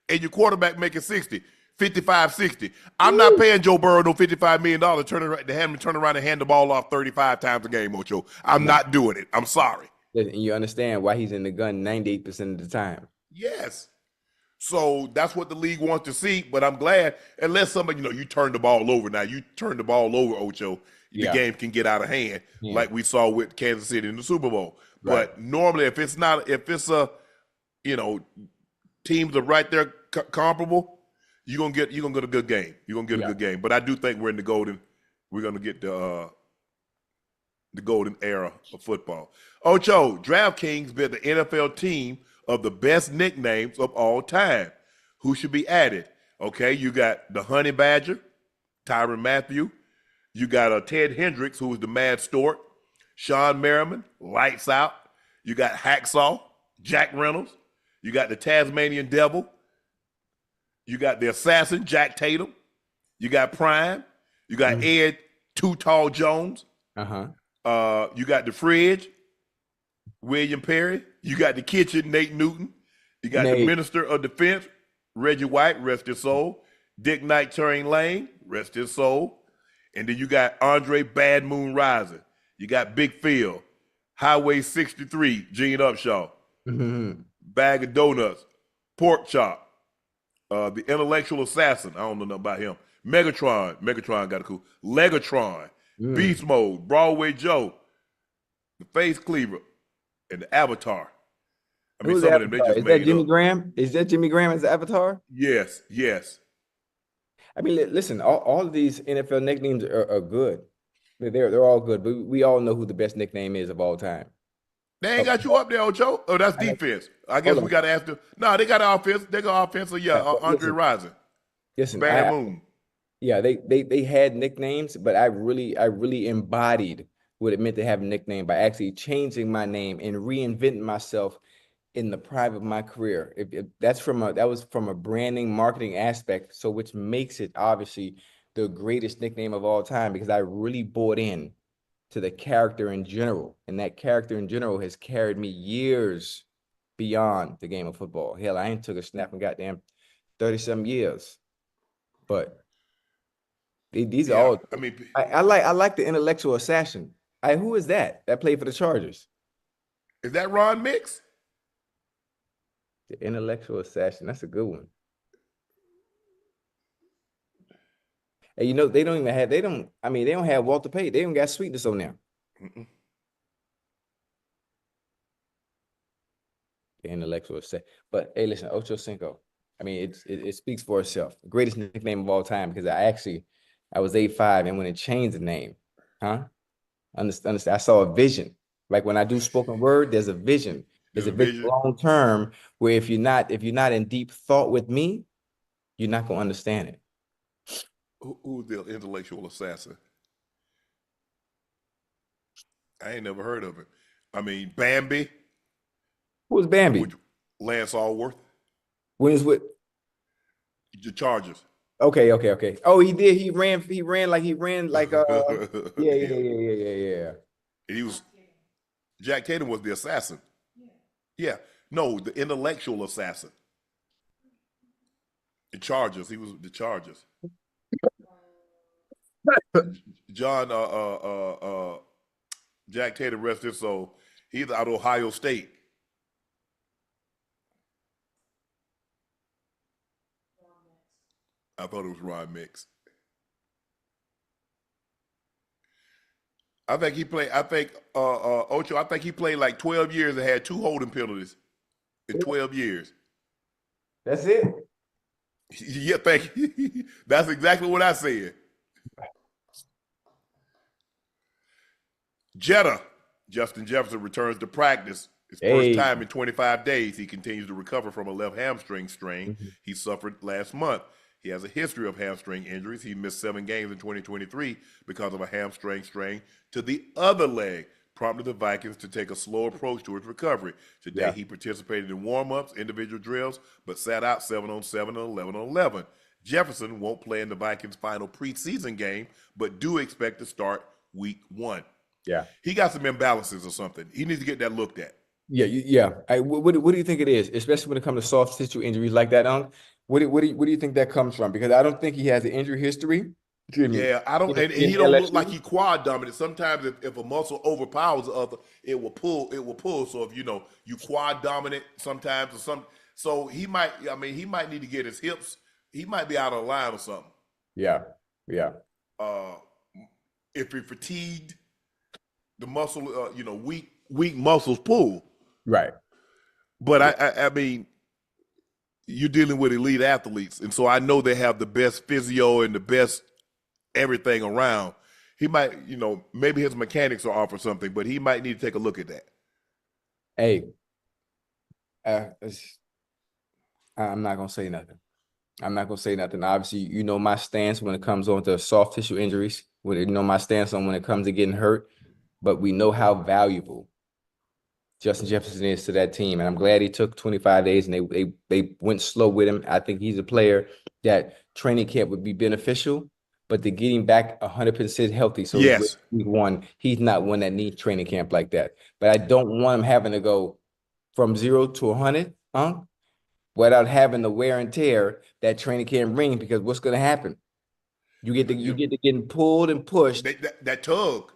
And your quarterback making 55, 60. I'm not paying Joe Burrow no $55 million to have him turn around and hand the ball off 35 times a game, Ocho. I'm not doing it. I'm sorry. And you understand why he's in the gun 98% of the time. Yes. So that's what the league wants to see, but I'm glad, unless somebody, you turn the ball over now. You turn the ball over, Ocho, the game can get out of hand, like we saw with Kansas City in the Super Bowl. Right. But normally, if it's teams are right there comparable, you're gonna get a good game. You're gonna get a good game. But I do think we're gonna get the golden era of football. Ocho, DraftKings built the NFL team of the best nicknames of all time. Who should be added? Okay, you got the Honey Badger, Tyrann Mathieu. You got Ted Hendricks, who was the Mad Stork. Sean Merriman, Lights Out. You got Hacksaw, Jack Reynolds. You got the Tasmanian Devil. You got the Assassin, Jack Tatum. You got Prime. You got Ed Too Tall Jones. You got the Fridge, William Perry. You got the Kitchen, Nate Newton. You got the Minister of Defense, Reggie White, rest his soul. Dick Knight, Turing Lane, rest his soul. And then you got Andre Bad Moon Rising. You got Big Phil, Highway 63, Gene Upshaw. Bag of Donuts, Pork Chop, the Intellectual Assassin. I don't know nothing about him. Megatron got a cool. Legatron, Beast Mode, Broadway Joe, the Face Cleaver, and the Avatar. I mean, some of them they just Is made that Jimmy up. Graham? Is that Jimmy Graham as the Avatar? Yes. I mean, listen, all of these NFL nicknames are good. They're all good, but we all know who the best nickname is of all time. They ain't got you up there, Ocho. Oh, that's defense. I guess we got to ask them. No, they got offense. They got offense. So yeah, Andre Rising. Listen, Bad Moon. Yeah, they had nicknames, but I really embodied what it meant to have a nickname by actually changing my name and reinventing myself in the prime of my career. That was from a branding, marketing aspect, so which makes it obviously the greatest nickname of all time, because I really bought in to the character in general, and that character in general has carried me years beyond the game of football. Hell, I ain't took a snap in goddamn 30-some years, but these are all. I mean, I like the Intellectual Assassin. Who is that played for the Chargers? Is that Ron Mix? The Intellectual Assassin. That's a good one. And you know, they don't have Walter Payton. They don't got Sweetness on there. The Intellectual Assassin. But hey, listen, Ochocinco. I mean, it speaks for itself. The greatest nickname of all time, because I was 8'5", and when it changed the name, understand, I saw a vision. Like when I do spoken word, there's a vision. There's a vision long term, where if you're not in deep thought with me, you're not gonna understand it. Who's the Intellectual Assassin? I ain't never heard of it. I mean, Bambi. Who's Bambi? Lance Allworth. When is with The Chargers. Okay. Oh, he did. He ran like yeah. And he was Jack Tatum was the assassin. Yeah. No, the Intellectual Assassin. The Chargers. He was the Chargers. John Jack Tatum, rest his soul. He's out of Ohio State. I thought it was Ron Mix. I think Ocho, I think he played like 12 years and had 2 holding penalties in 12 years. That's it? Yeah, thank you. That's exactly what I said. Jetta, Justin Jefferson, returns to practice. His first time in 25 days. He continues to recover from a left hamstring strain he suffered last month. He has a history of hamstring injuries. He missed 7 games in 2023 because of a hamstring strain to the other leg, prompted the Vikings to take a slow approach to his recovery. Today, he participated in warm-ups, individual drills, but sat out 7-on-7 and 11-on-11. Jefferson won't play in the Vikings' final preseason game, but do expect to start week 1. Yeah. He got some imbalances or something. He needs to get that looked at. Yeah. What do you think it is, especially when it comes to soft tissue injuries like that, Unc? What do you think that comes from? Because I don't think he has an injury history. Yeah, I don't, and he don't look like he quad dominant. Sometimes if a muscle overpowers the other, it will pull. So if you quad dominant sometimes or some, so he might need to get his hips. He might be out of line or something. Yeah. If you're fatigued, the muscle, weak muscles pull. Right. But I mean, you're dealing with elite athletes, and so I know they have the best physio and the best everything around. He might, maybe his mechanics are off or something, but he might need to take a look at that. Hey, I'm not gonna say nothing. I'm not gonna say nothing. Obviously, you know my stance when it comes on to soft tissue injuries. My stance on when it comes to getting hurt. But we know how valuable Justin Jefferson is to that team, and I'm glad he took 25 days and they went slow with him. I think he's a player that training camp would be beneficial, but to get him back 100% healthy, so Yes. he's not one that needs training camp like that. But I don't want him having to go from 0 to 100, without having the wear and tear that training camp brings. Because what's going to happen? You get to getting pulled and pushed. That tug.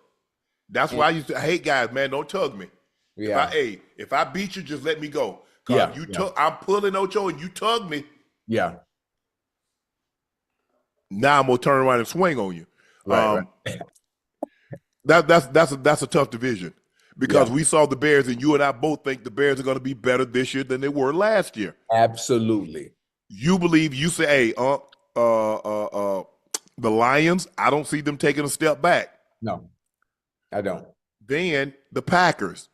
That's why I used to hate guys, man. Don't tug me. Yeah. If I beat you, just let me go. Yeah. I'm pulling Ocho and you tug me. Yeah. Now I'm gonna turn around and swing on you. Right. That's a tough division because we saw the Bears, and you and I both think the Bears are going to be better this year than they were last year. Absolutely. You say, hey, the Lions, I don't see them taking a step back. No, I don't. Then the Packers.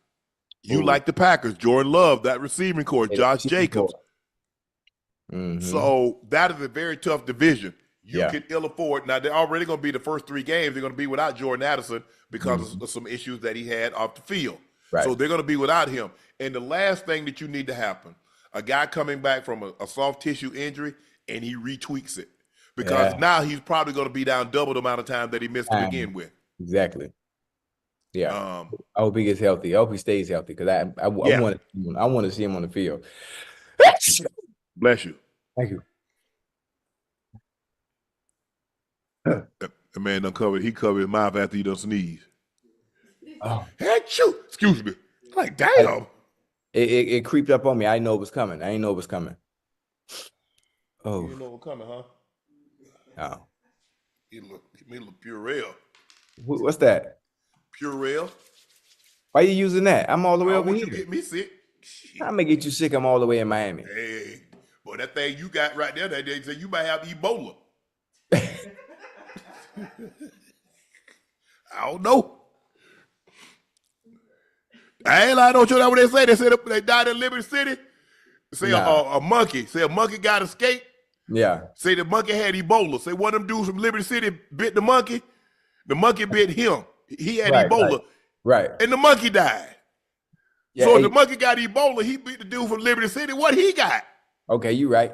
You like the Packers. Jordan Love, that receiving core, Josh Jacobs. Mm-hmm. So that is a very tough division. You can ill afford. Now, they're already going to be the first 3 games. They're going to be without Jordan Addison because of some issues that he had off the field. Right. So they're going to be without him. And the last thing that you need to happen, a guy coming back from a soft tissue injury, and he retweaks it. Because now he's probably going to be down double the amount of time that he missed to begin with. Exactly. Yeah. I hope he gets healthy. I hope he stays healthy because I want to see him on the field. Bless you. Thank you. The man he covered his mouth after he done sneezed. Oh. Achoo! Excuse me. Like, damn. It creeped up on me. I didn't know it was coming. Oh. You didn't know it was coming, huh? Oh. He look Purell. What's that? Purell. Why you using that? I'm all the way over here. You get me sick. I'm gonna get you sick. I'm all the way in Miami. Hey, boy, that thing you got right there, that day, say you might have Ebola. I don't know. I ain't lying, don't you know what they say? They said they died in Liberty City. Say a monkey. Say a monkey got escaped. Yeah. Say the monkey had Ebola. Say one of them dudes from Liberty City bit the monkey. The monkey bit him. He had Ebola. Right. And the monkey died. Yeah, so if the monkey got Ebola, he beat the dude from Liberty City. What he got? Okay, you right.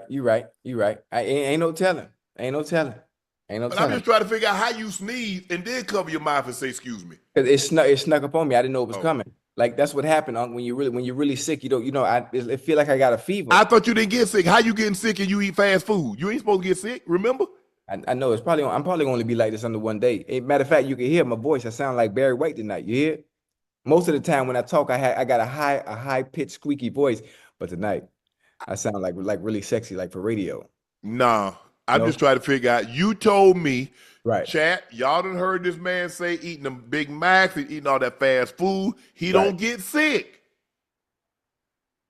Ain't no telling. But I'm just trying to figure out how you sneeze and then cover your mouth and say, excuse me. Because it snuck up on me. I didn't know it was coming. Like that's what happened, Unc. When you're really sick, it feel like I got a fever. I thought you didn't get sick. How you getting sick and you eat fast food? You ain't supposed to get sick, remember? I know I'm probably going to be like this under one day. Matter of fact, you can hear my voice. I sound like Barry White tonight. You hear? Most of the time when I talk, I got a high pitched squeaky voice, but tonight I sound like really sexy, like for radio. Nah, I'm just trying to figure out. You told me, right? Chat, y'all done heard this man say eating them Big Macs and eating all that fast food, he don't get sick.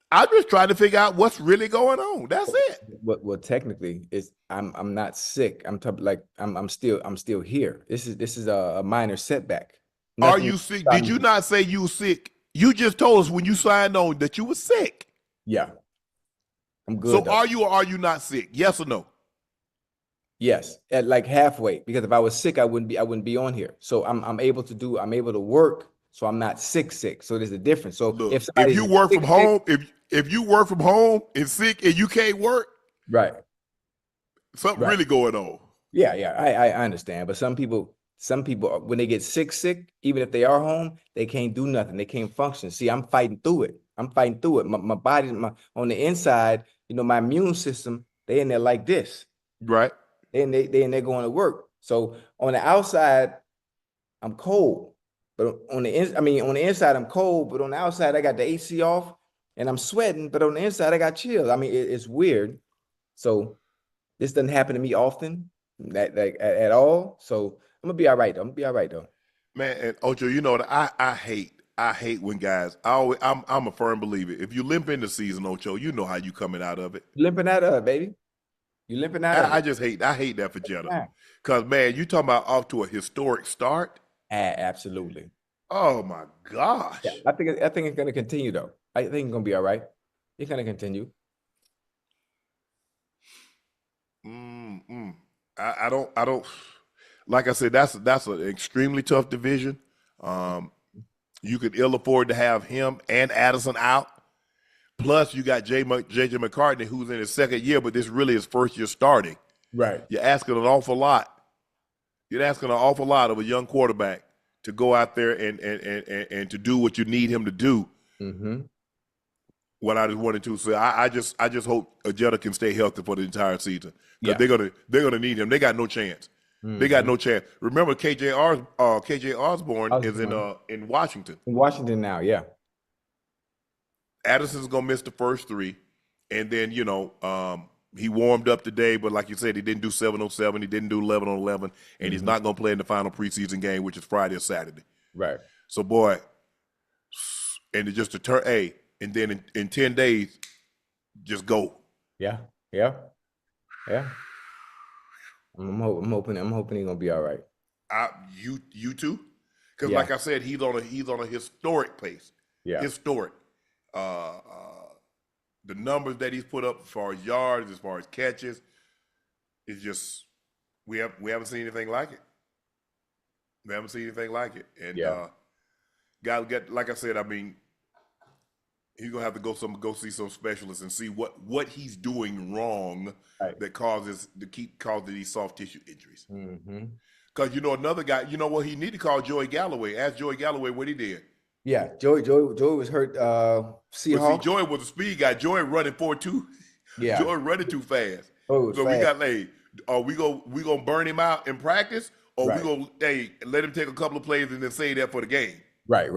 I'm just trying to figure out what's really going on. That's it. Well, technically, I'm not sick. I'm still here. This is a minor setback. Are you sick? Did you not say you were sick? You just told us when you signed on that you were sick. Yeah, I'm good. So are you or are you not sick? Yes or no? Yes, at like halfway. Because if I was sick, I wouldn't be on here. So I'm able to work. So I'm not sick. So there's a difference. So look, if you work from home, if you work from home and sick and you can't work, right, something really going on. Yeah, I understand. But some people when they get sick, even if they are home, they can't do nothing. They can't function. See, I'm fighting through it. My body, on the inside, my immune system, they in there like this. Right. And they in there going to work. So on the outside, I'm cold. But on the inside, I'm cold. But on the outside, I got the AC off and I'm sweating. But on the inside, I got chills. I mean, it's weird. So this doesn't happen to me often, at all. So I'm gonna be all right though. Man, and Ocho, you know what I hate I hate when guys. I'm a firm believer. If you limp in the season, Ocho, you know how you coming out of it. Limping out of it, baby. You limping out of I it. just hate. I hate that for Jetta. Yeah. Cause man, you talking about off to a historic start. Absolutely. Oh my gosh. Yeah, I think it's going to continue though. I think it's going to be all right. It's going to continue. I don't. Like I said, that's an extremely tough division. You could ill afford to have him and Addison out. Plus, you got JJ McCartney, who's in his second year, but this really is first year starting. Right. You're asking an awful lot. You're asking an awful lot of a young quarterback to go out there and to do what you need him to do. Mm-hmm. What I just wanted to say, I just hope Jetta can stay healthy for the entire season because Yeah. they're gonna need him. They got no chance. They got no chance. Remember, KJ Osborne is in Washington. In Washington now, yeah. Addison's gonna miss the first three, and then he warmed up today, but like you said, he didn't do 7-on-7, he didn't do 11-on-11, and he's not gonna play in the final preseason game, which is Friday or Saturday. Right. So boy, and just to turn and then in 10 days, just go. Yeah. Yeah. Yeah. I'm hoping he's gonna be all right. You too, because Yeah. like I said, he's on a historic pace. Yeah. Historic. The numbers that he's put up as far as yards, as far as catches, is just we haven't seen anything like it. We haven't seen anything like it. And got like I said, I mean, he's gonna have to go see some specialists and see what he's doing wrong that causes these soft tissue injuries. Because another guy, what he need to call Joey Galloway. Ask Joey Galloway what he did. Yeah, Joey was hurt. But see, Seahawks. Joey was a speed guy. Joey running 4.2. Yeah. Joey running too fast. Oh, so we got are we gonna burn him out in practice, or Right. we gonna let him take a couple of plays and then say that for the game? Right.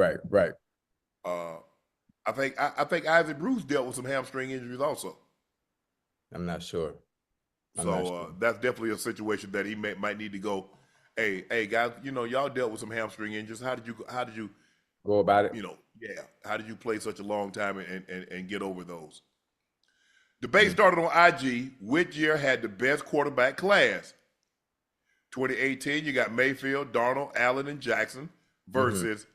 I think Isaac Bruce dealt with some hamstring injuries also. I'm not sure. That's definitely a situation that he might need to go. Hey guys, y'all dealt with some hamstring injuries. How did you go about it? How did you play such a long time and get over those? Debate started on IG. Which year had the best quarterback class? 2018, you got Mayfield, Darnold, Allen, and Jackson versus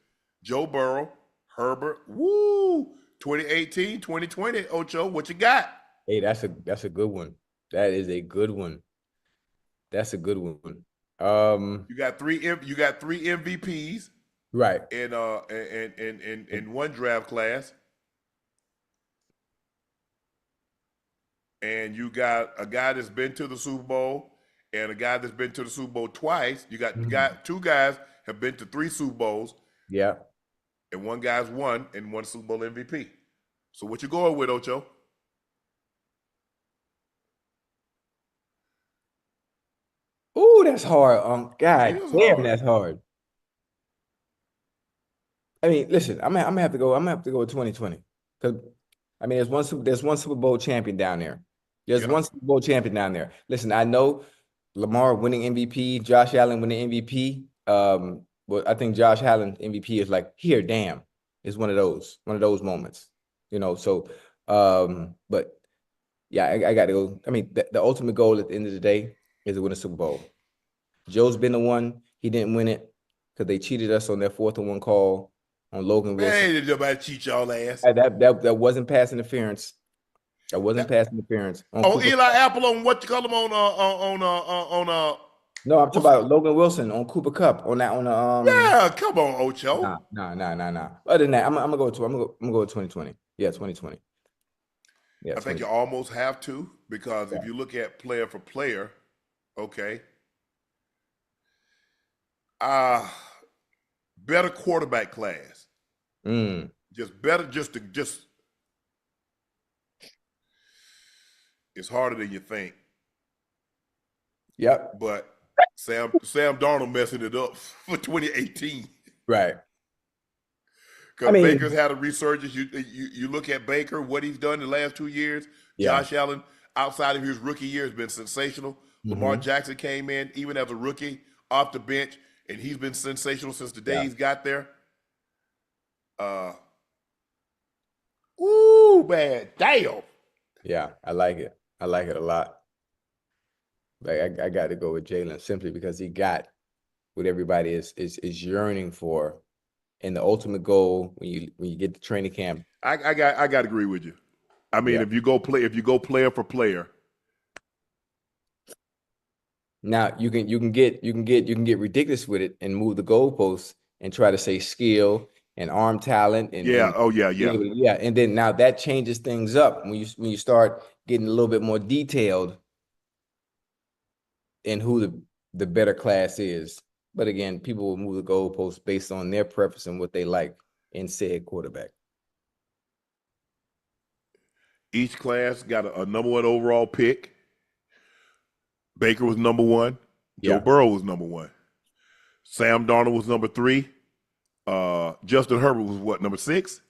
Joe Burrow, Herbert. Woo! 2018, 2020, Ocho, what you got? Hey, that's a good one. That is a good one. That's a good one. You got three MVPs. Right. In one draft class. And you got a guy that's been to the Super Bowl and a guy that's been to the Super Bowl twice. You got two guys have been to 3 Super Bowls. Yeah. And one guy's won and one Super Bowl MVP. So what you going with, Ocho? Ooh, that's hard. God damn, that's hard. I mean, listen, I'm gonna have to go with 2020. Because I mean, there's one Super Bowl champion down there. There's one Super Bowl champion down there. Listen, I know Lamar winning MVP, Josh Allen winning MVP. But I think Josh Allen MVP is like, here, damn. It's one of those moments. So but yeah, I gotta go. I mean, the ultimate goal at the end of the day is to win a Super Bowl. Joe's been the one. He didn't win it because they cheated us on their 4th-and-1 call on Logan Wilson. Hey, did nobody cheat y'all ass? That wasn't pass interference. That wasn't pass interference. On Eli Apple, on what you call him on No, I'm talking about Logan Wilson on Cooper Kupp on that Yeah, come on, Ocho. Nah. Other than that, I'm gonna go with 2020. Yeah, 2020. Yeah, I think you almost have to, because if you look at player for player, okay. Better quarterback class. Just better, just it's harder than you think. Yep. But Sam Darnold messing it up for 2018. Right. Because Baker's had a resurgence. You look at Baker, what he's done the last 2 years. Yeah. Josh Allen, outside of his rookie year, has been sensational. Lamar Jackson came in, even as a rookie, off the bench, and he's been sensational since the day he's got there. Ooh, man, damn. Yeah, I like it. I like it a lot. Like I got to go with Jalen simply because he got what everybody is yearning for, and the ultimate goal when you get to training camp. I got to agree with you. I mean, Yeah. if you go player for player. Now you can get ridiculous with it and move the goalposts and try to say skill and arm talent and Yeah. Oh yeah. being Yeah. able to, yeah, and then now that changes things up when you start getting a little bit more detailed in who the better class is. But again, people will move the goalposts based on their preference and what they like in said quarterback. Each class got a number one overall pick. Baker was number one. Joe Yeah. Burrow was number one. Sam Darnold was number three. Justin Herbert was what, number 6?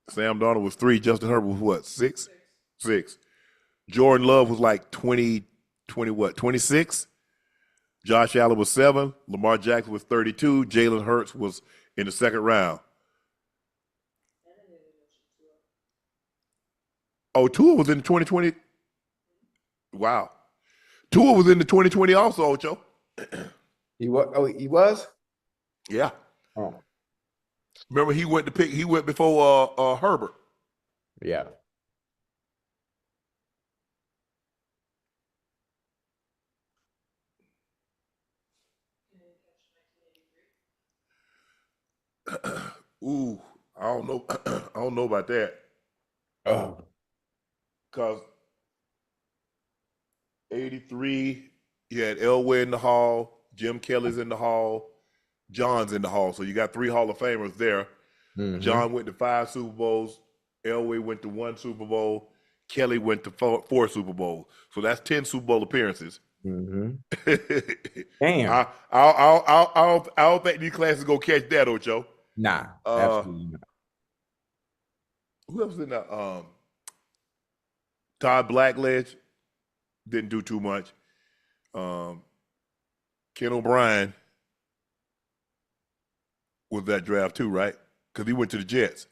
Sam Darnold was 3. Justin Herbert was what, 6? 6. Jordan Love was like 20 what, 26? Josh Allen was 7. Lamar Jackson was 32. Jalen Hurts was in the second round. Oh, Tua was in the 2020. Wow. Tua was in the 2020 also, Ocho. He was. Oh, he was. Yeah. Oh, Remember, he went before Herbert. yeah. Ooh, I don't know. I don't know about that. Oh, Because 83, you had Elway in the Hall, Jim Kelly's in the Hall, John's in the Hall. So you got 3 Hall of Famers there. mm-hmm. John went to 5 Super Bowls. Elway went to 1 Super Bowl. Kelly went to 4 Super Bowls. So that's 10 Super Bowl appearances. Mm-hmm. I, Damn. I don't think these classes go catch that, Ocho. Nah, absolutely not. Who else in that? Todd Blackledge didn't do too much. Ken O'Brien was that draft too, right? Because he went to the Jets.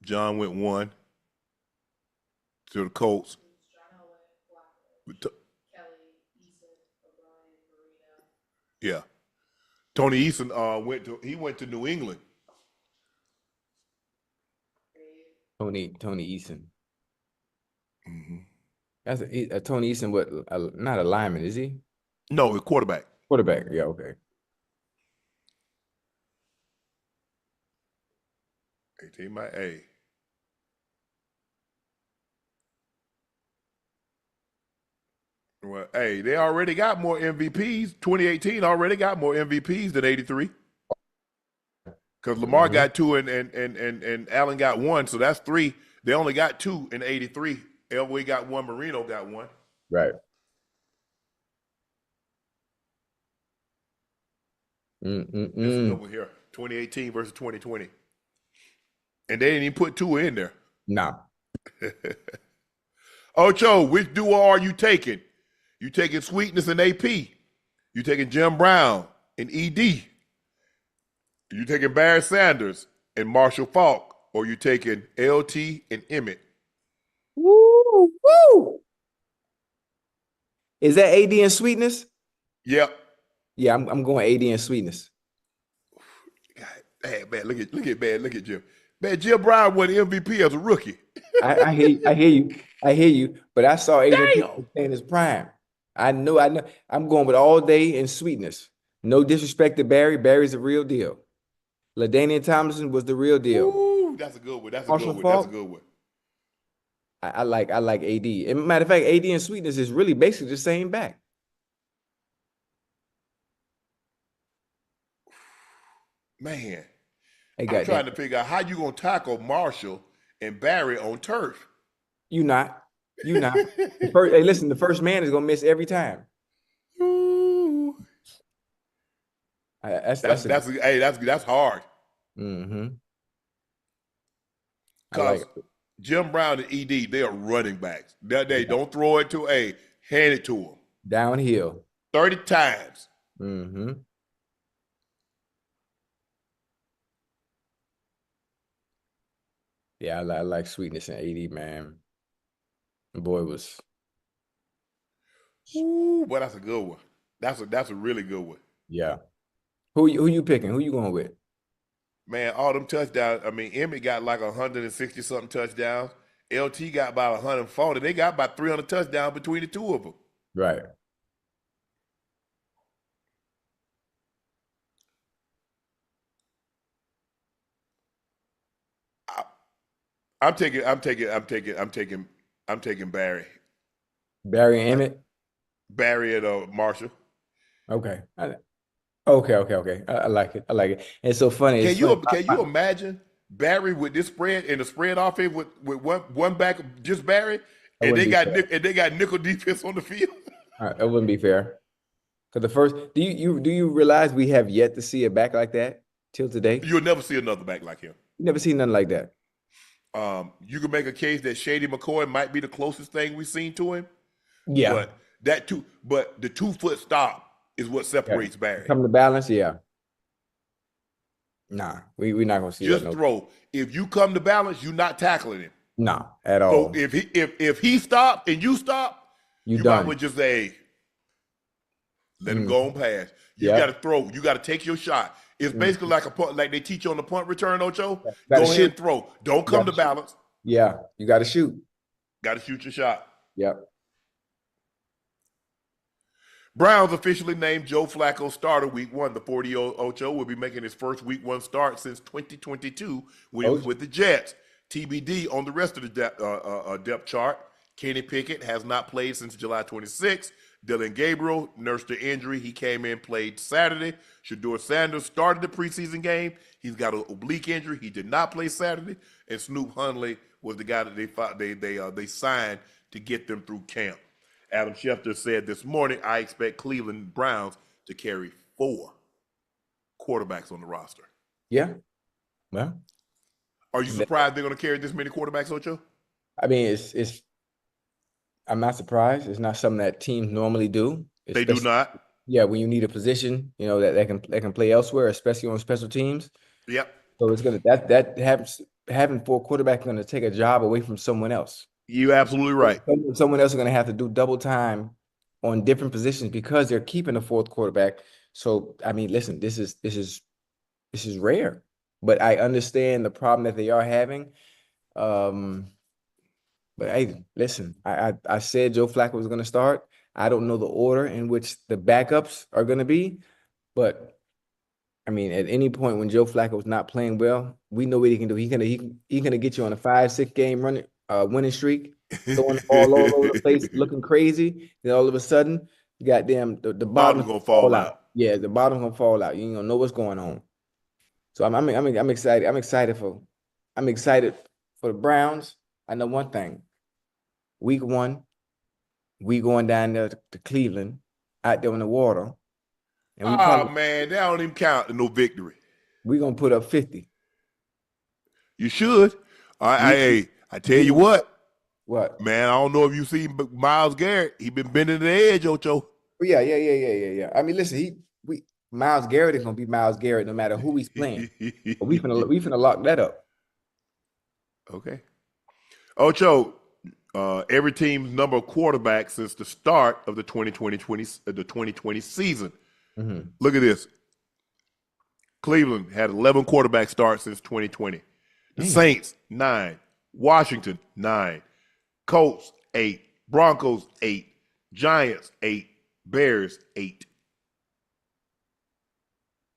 John went 1 to the Colts. Yeah. Tony Eason went to New England. Tony Eason. Mm-hmm. That's Tony Eason. What? Not a lineman, is he? No, a quarterback. Quarterback. Yeah. Okay. A. Well, hey, they already got more MVPs. 2018 already got more MVPs than 83. Because Lamar got 2 and Allen got 1, so that's 3. They only got 2 in 83. Elway got 1, Marino got 1. Right. This is a good one here. 2018 versus 2020. And they didn't even put 2 in there. Nah. Ocho, which duo are you taking? You taking Sweetness and AP? You taking Jim Brown and ED? You taking Barry Sanders and Marshall Falk? Or you taking LT and Emmett? Woo! Woo! Is that AD and Sweetness? Yep. Yeah, I'm going AD and Sweetness. God, hey, man, look at Jim. Man, Jim Brown won MVP as a rookie. I hear you. But I saw AD in his prime. I know. I'm going with all day and Sweetness. No disrespect to Barry. Barry's the real deal. LaDainian Tomlinson was the real deal. Ooh, that's a good one. That's a Marshall good one. Faulk? That's a good one. I like AD. And matter of fact, AD and Sweetness is really basically the same back. Man, Hey, I'm trying to figure out how you gonna tackle Marshall and Barry on turf. You not. Hey, listen, the first man is gonna miss every time. Ooh. That's hard. Mm-hmm. I Cause like it. Jim Brown and ED, they are running backs. They don't throw it to A, hand it to them. Downhill. 30 times. Mm-hmm. Yeah, I like Sweetness and AD, man. The boy was. Ooh, boy, that's a good one. That's a really good one. Yeah. Who you picking? Who you going with? Man, all them touchdowns. I mean, Emmett got like 160 something touchdowns. LT got about 140. They got about 300 touchdowns between the two of them. Right. I'm taking Barry. Barry and Emmett. Barry and Marshall. Okay. Okay. I like it. I like it. It's so funny. Can you imagine Barry with this spread and the spread offense with one back, just Barry, and they got nickel defense on the field? All right, that wouldn't be fair. Because the first, do you realize we have yet to see a back like that till today? You'll never see another back like him. You never seen nothing like that. You can make a case that Shady McCoy might be the closest thing we've seen to him. Yeah. But the 2-foot stop is what separates Barry. Come to balance, yeah. Nah, we're not gonna see Just that. throw. If you come to balance, you're not tackling him. Nah, at all. So if he stopped and you stop, you might well just say, let him go on pass. You got to throw. You got to take your shot. It's basically like a punt, like they teach you on the punt return, Ocho. Go ahead and throw. Don't come to balance. Yeah, you got to shoot. Got to shoot your shot. Yep. Browns officially named Joe Flacco starter week 1. The 40-year-old Ocho will be making his first week 1 start since 2022 when he was with the Jets. TBD on the rest of the depth chart. Kenny Pickett has not played since July 26th. Dylan Gabriel nursed the injury. He came in, played Saturday. Shador Sanders started the preseason game. He's got an oblique injury. He did not play Saturday. And Snoop Hundley was the guy that they signed to get them through camp. Adam Schefter said this morning, I expect Cleveland Browns to carry 4 quarterbacks on the roster. Yeah. Well, are you surprised they're going to carry this many quarterbacks, Ocho? I mean, I'm not surprised. It's not something that teams normally do. They do not. Yeah, when you need a position, that can play elsewhere, especially on special teams. Yep. So it's gonna that happens. Having 4 quarterbacks is gonna take a job away from someone else. You're absolutely right. Someone else is gonna have to do double time on different positions because they're keeping a 4th quarterback. So I mean, listen, this is rare, but I understand the problem that they are having. But hey, listen, I said Joe Flacco was going to start. I don't know the order in which the backups are going to be, but I mean, at any point when Joe Flacco is not playing well, we know what he can do. He's gonna get you on a 5-6 game winning streak, throwing the ball all over the place, looking crazy. Then all of a sudden, goddamn, the bottom's gonna fall out. Yeah, the bottom's gonna fall out. You ain't gonna know what's going on. So I'm excited. I'm excited for the Browns. I know one thing. Week 1, we going down there to Cleveland, out there in the water. And we man, that don't even count no victory. We're going to put up 50. You should. I tell you what. What? Man, I don't know if you see Myles Garrett. He been bending the edge, Ocho. Yeah. I mean, listen, Myles Garrett is going to be Myles Garrett no matter who he's playing. But we finna lock that up. Okay. Ocho, every team's number of quarterbacks since the start of the 2020 season. Mm-hmm. Look at this. Cleveland had 11 quarterback starts since 2020. The Saints, 9. Washington, 9. Colts, 8. Broncos, 8. Giants, 8. Bears, 8.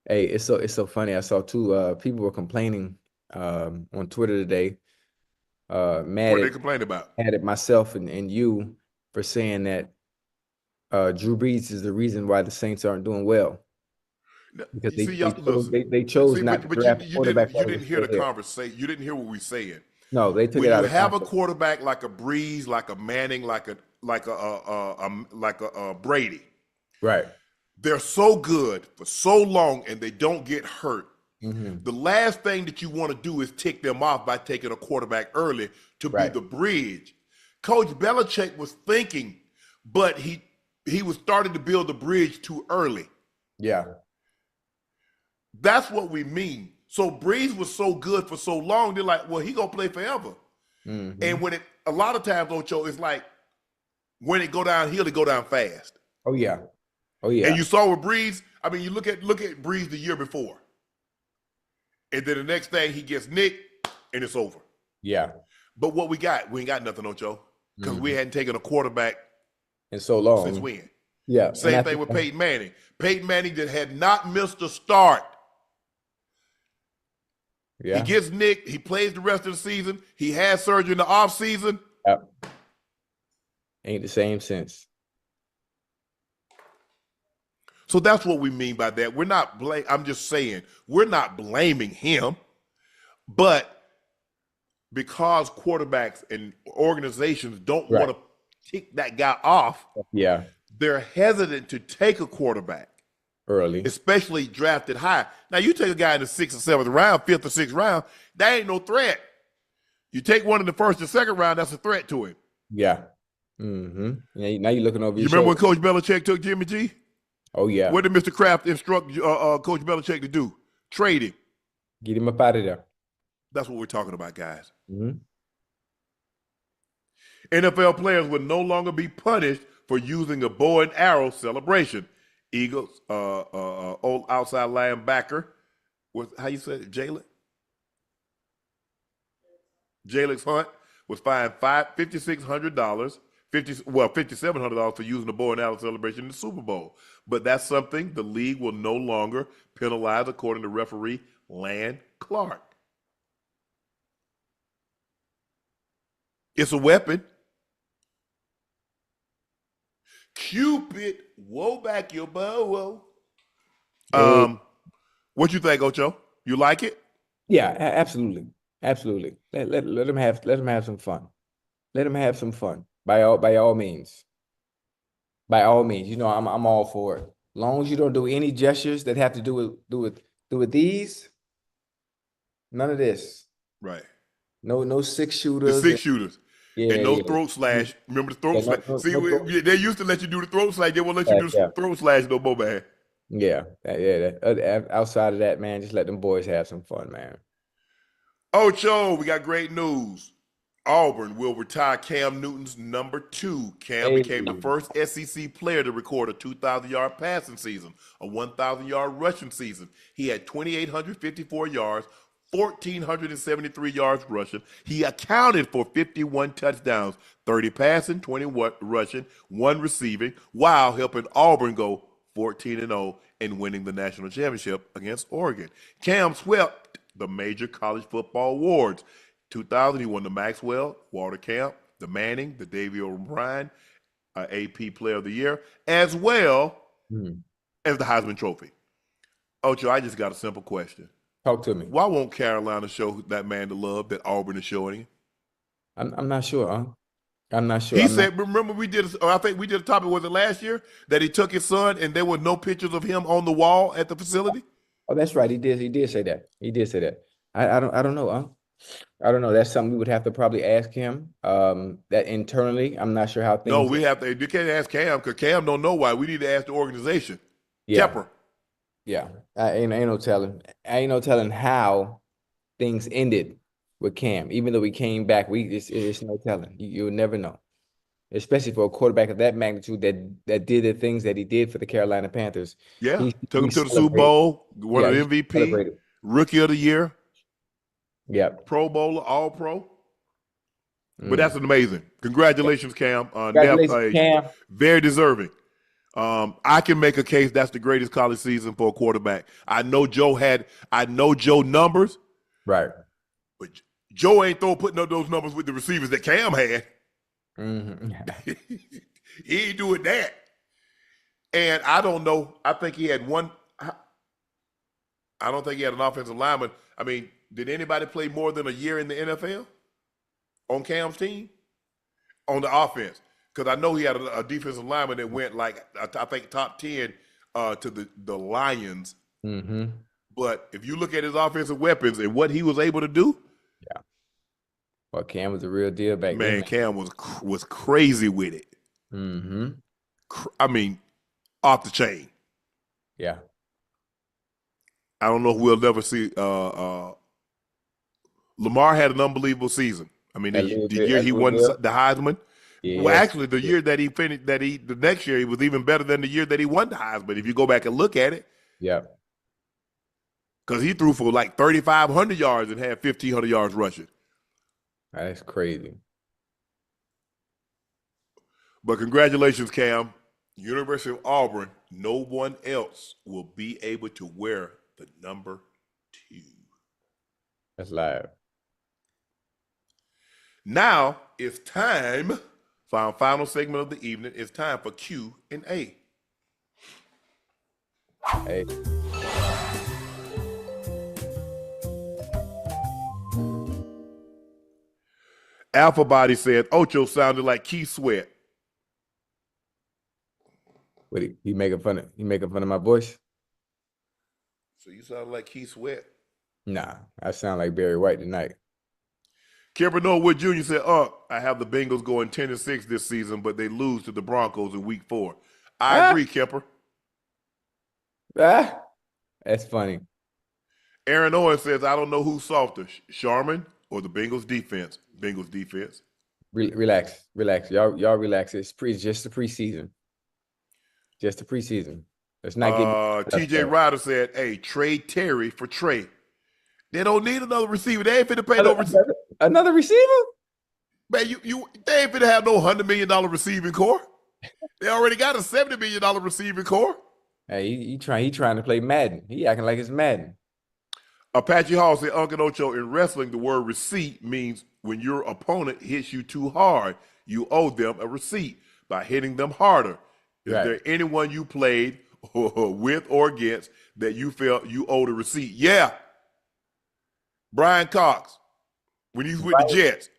Hey, it's so funny. I saw 2 people were complaining on Twitter today. Mad what they complained about? Mad at myself and you for saying that Drew Brees is the reason why the Saints aren't doing well. Because they chose not to draft a quarterback. You didn't hear the conversation. You didn't hear what we saying. No, they took when it out you of have context. a quarterback like a Breeze, like a Manning, like a Brady. Right. They're so good for so long and they don't get hurt. The last thing that you want to do is tick them off by taking a quarterback early to be the bridge. Coach Belichick was thinking, but he was starting to build the bridge too early. Yeah. That's what we mean. So Breeze was so good for so long, they're like, well, he gonna play forever. And when a lot of times, Ocho, it's like when it go downhill, it go down fast. Oh yeah. Oh yeah. And you saw with Breeze, I mean, you look at Breeze the year before. And then the next thing he gets nicked and it's over. Yeah. But what we ain't got nothing, Ocho, because we hadn't taken a quarterback in so long. Since when? Yeah. Same thing with Peyton Manning. Peyton Manning that had not missed a start. Yeah. He gets nicked. He plays the rest of the season. He has surgery in the offseason. Yep. Ain't the same since. So that's what we mean by that. We're not I'm just saying, we're not blaming him, but because quarterbacks and organizations don't want to kick that guy off, they're hesitant to take a quarterback early, especially drafted high. Now, you take a guy in the 6th or 7th round, 5th or 6th round, that ain't no threat. You take one in the 1st or 2nd round, that's a threat to him. Yeah. Yeah, now you're looking over your shoulder. Remember when Coach Belichick took Jimmy G? Oh, yeah. What did Mr. Kraft instruct Coach Belichick to do? Trade him. Get him up out of there. That's what we're talking about, guys. NFL players will no longer be punished for using a bow and arrow celebration. Eagles, old outside linebacker, how you say it, Jalick? Jalick Hunt was fined $5,600, $5,700 for using the bow and arrow celebration in the Super Bowl. But that's something the league will no longer penalize, according to referee Lan Clark. It's a weapon. Cupid, woe back your bow. What you think, Ocho? You like it? Yeah, absolutely. Let them have some fun. Let them have some fun. By all means. By all means. You know, I'm all for it. As long as you don't do any gestures that have to do with these, none of this. Right. No 6 shooters. The 6 shooters. Yeah, and no throat slash. Remember the throat slash? See, they used to let you do the throat slash. They won't let you do the throat slash no more, man. Yeah. Outside of that, man, just let them boys have some fun, man. Ocho, we got great news. Auburn will retire Cam Newton's number 2. Cam became the first SEC player to record a 2,000-yard passing season, a 1,000-yard rushing season. He had 2,854 yards, 1,473 yards rushing. He accounted for 51 touchdowns, 30 passing, 20 rushing, 1 receiving, while helping Auburn go 14-0 and winning the national championship against Oregon. Cam swept the major college football awards. 2000, he won the Maxwell, Walter Camp, the Manning, the Davey O'Brien, AP Player of the Year, as well as the Heisman Trophy. Ocho, I just got a simple question. Talk to me. Why won't Carolina show that man the love that Auburn is showing him? I'm not sure, huh? I'm not sure. He said, remember I think we did a topic, was it last year, that he took his son and there were no pictures of him on the wall at the facility? Oh, that's right. He did say that. He did say that. I don't know, huh? I don't know. That's something we would have to probably ask him. That internally, I'm not sure how things. No, we have to. You can't ask Cam because Cam don't know why. We need to ask the organization. Yeah. Tepper. Yeah. Ain't no telling. Ain't no telling how things ended with Cam. Even though we came back, it's no telling. You'll never know. Especially for a quarterback of that magnitude that did the things that he did for the Carolina Panthers. Yeah. Took him to the Super Bowl, won an MVP, Rookie of the Year. Yeah. Pro Bowler, All Pro. But that's amazing. Congratulations, Cam. Congratulations, Cam. Very deserving. I can make a case that's the greatest college season for a quarterback. I know Joe numbers. Right. But Joe ain't putting up those numbers with the receivers that Cam had. He ain't doing that. And I don't know. I think he had one. I don't think he had an offensive lineman. I mean, did anybody play more than a year in the NFL on Cam's team? On the offense? Because I know he had a defensive lineman that went like, I think, top 10 to the Lions. But if you look at his offensive weapons and what he was able to do, Yeah. Well, Cam was a real deal back then. man, Cam was crazy with it. Mm-hmm. I mean, off the chain. Yeah. I don't know if we'll never see. Lamar had an unbelievable season. I mean, the year he won the Heisman. Yeah. Well, actually, the year that he finished, the next year, he was even better than the year that he won the Heisman. If you go back and look at it, yeah, because he threw for like 3,500 yards and had 1,500 yards rushing. that's crazy. But congratulations, Cam. University of Auburn. No one else will be able to wear the number 2. That's live. Now it's time for our final segment of the evening. It's time for Q and A. Hey. Alpha Body said Ocho sounded like Keith Sweat. What he making fun of my voice? So you sound like Keith Sweat. Nah, I sound like Barry White tonight. Kemper Norwood Jr. said, I have the Bengals going 10-6 this season, but they lose to the Broncos in week 4. I agree, Kemper. That's funny. Aaron Owen says, I don't know who's softer, Sharman or the Bengals defense. Bengals defense. Relax. Y'all relax. It's just the preseason. Just the preseason. Let's not get TJ Ryder said, hey, trade Terry for Trey. They don't need another receiver. They ain't finna pay no receiver. Another receiver? Man, they ain't finna have no $100 million receiving core. They already got a $70 million receiving core. Hey, he trying to play Madden. He acting like it's Madden. Apache Hall said, Unc Ocho, in wrestling, the word receipt means when your opponent hits you too hard, you owe them a receipt by hitting them harder. Is there anyone you played with or against that you felt you owed a receipt? Yeah. Brian Cox, when he's with the Jets.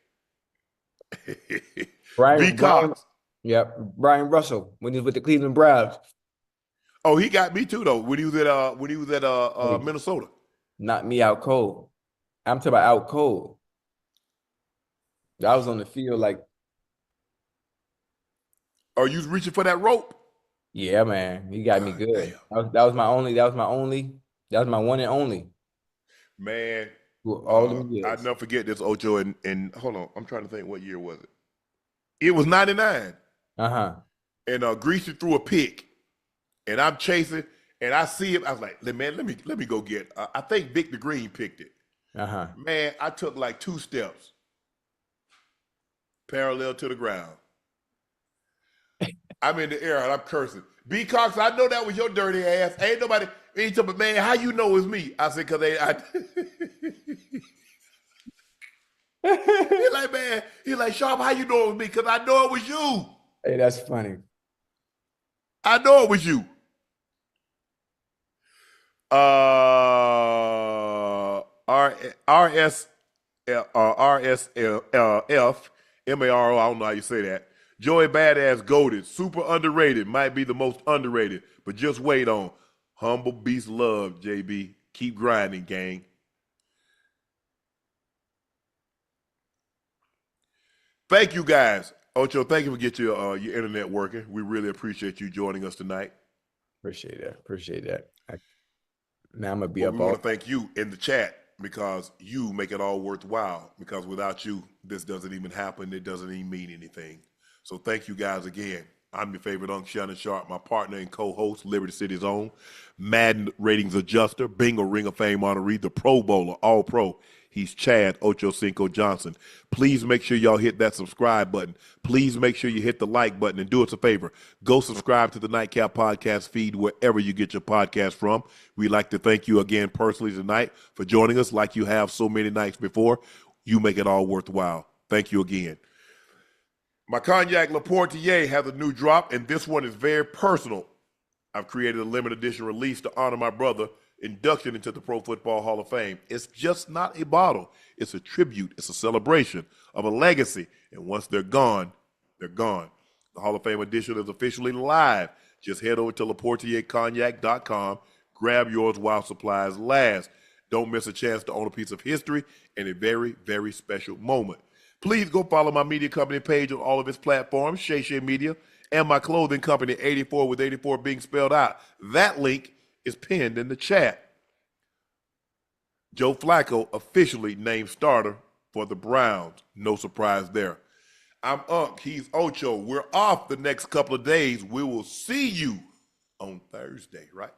Brian Cox. Yep. Brian Russell, when he was with the Cleveland Browns. Oh, he got me too, though, when he was at Minnesota. Knocked me out cold. I'm talking about out cold. I was on the field like. Are you reaching for that rope? Yeah, man. He got me good. That was my one and only. Man. All them years. I'd never forget this, Ocho, and hold on. I'm trying to think, what year was it? It was 99. Uh-huh. And Greasy threw a pick, and I'm chasing, and I see him. I was like, man, let me go get. I think Victor Green picked it. Uh-huh. Man, I took like 2 steps parallel to the ground. I'm in the air and I'm cursing. B. Cox, I know that was your dirty ass. Ain't nobody. He told me, man, how you know it's me? I said, because He's like, man, he's like, Sharp, how you know it was me? Because I know it was you. Hey, that's funny. I know it was you. RSLF, MARO, I don't know how you say that. Joey Badass goated, super underrated, might be the most underrated, but just wait on. Humble beast love, JB. Keep grinding, gang. Thank you, guys. Ocho, thank you for getting your internet working. We really appreciate you joining us tonight. Appreciate that. Now I'm going to be We up all. want to thank you in the chat because you make it all worthwhile, because without you, this doesn't even happen. It doesn't even mean anything. So thank you guys again. I'm your favorite Unc Shannon Sharpe, my partner and co-host, Liberty City's own, Madden ratings adjuster, Bingo Ring of Fame honoree, the Pro Bowler, All Pro. He's Chad Ochocinco Johnson. Please make sure y'all hit that subscribe button. Please make sure you hit the like button, and do us a favor. Go subscribe to the Nightcap podcast feed wherever you get your podcast from. We'd like to thank you again personally tonight for joining us like you have so many nights before. You make it all worthwhile. Thank you again. My cognac Laportier has a new drop, and this one is very personal. I've created a limited edition release to honor my brother induction into the Pro Football Hall of Fame. It's just not a bottle. It's a tribute. It's a celebration of a legacy. And once they're gone, they're gone. The Hall of Fame edition is officially live. Just head over to LaportierCognac.com, Grab yours while supplies last. Don't miss a chance to own a piece of history and a very, very special moment. Please go follow my media company page on all of its platforms, Shay Shay Media, and my clothing company, 84 with 84 being spelled out. That link is pinned in the chat. Joe Flacco officially named starter for the Browns. No surprise there. I'm Unc. He's Ocho. We're off the next couple of days. We will see you on Thursday, right?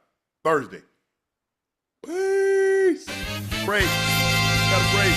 Thursday. Peace. Break. Got a break.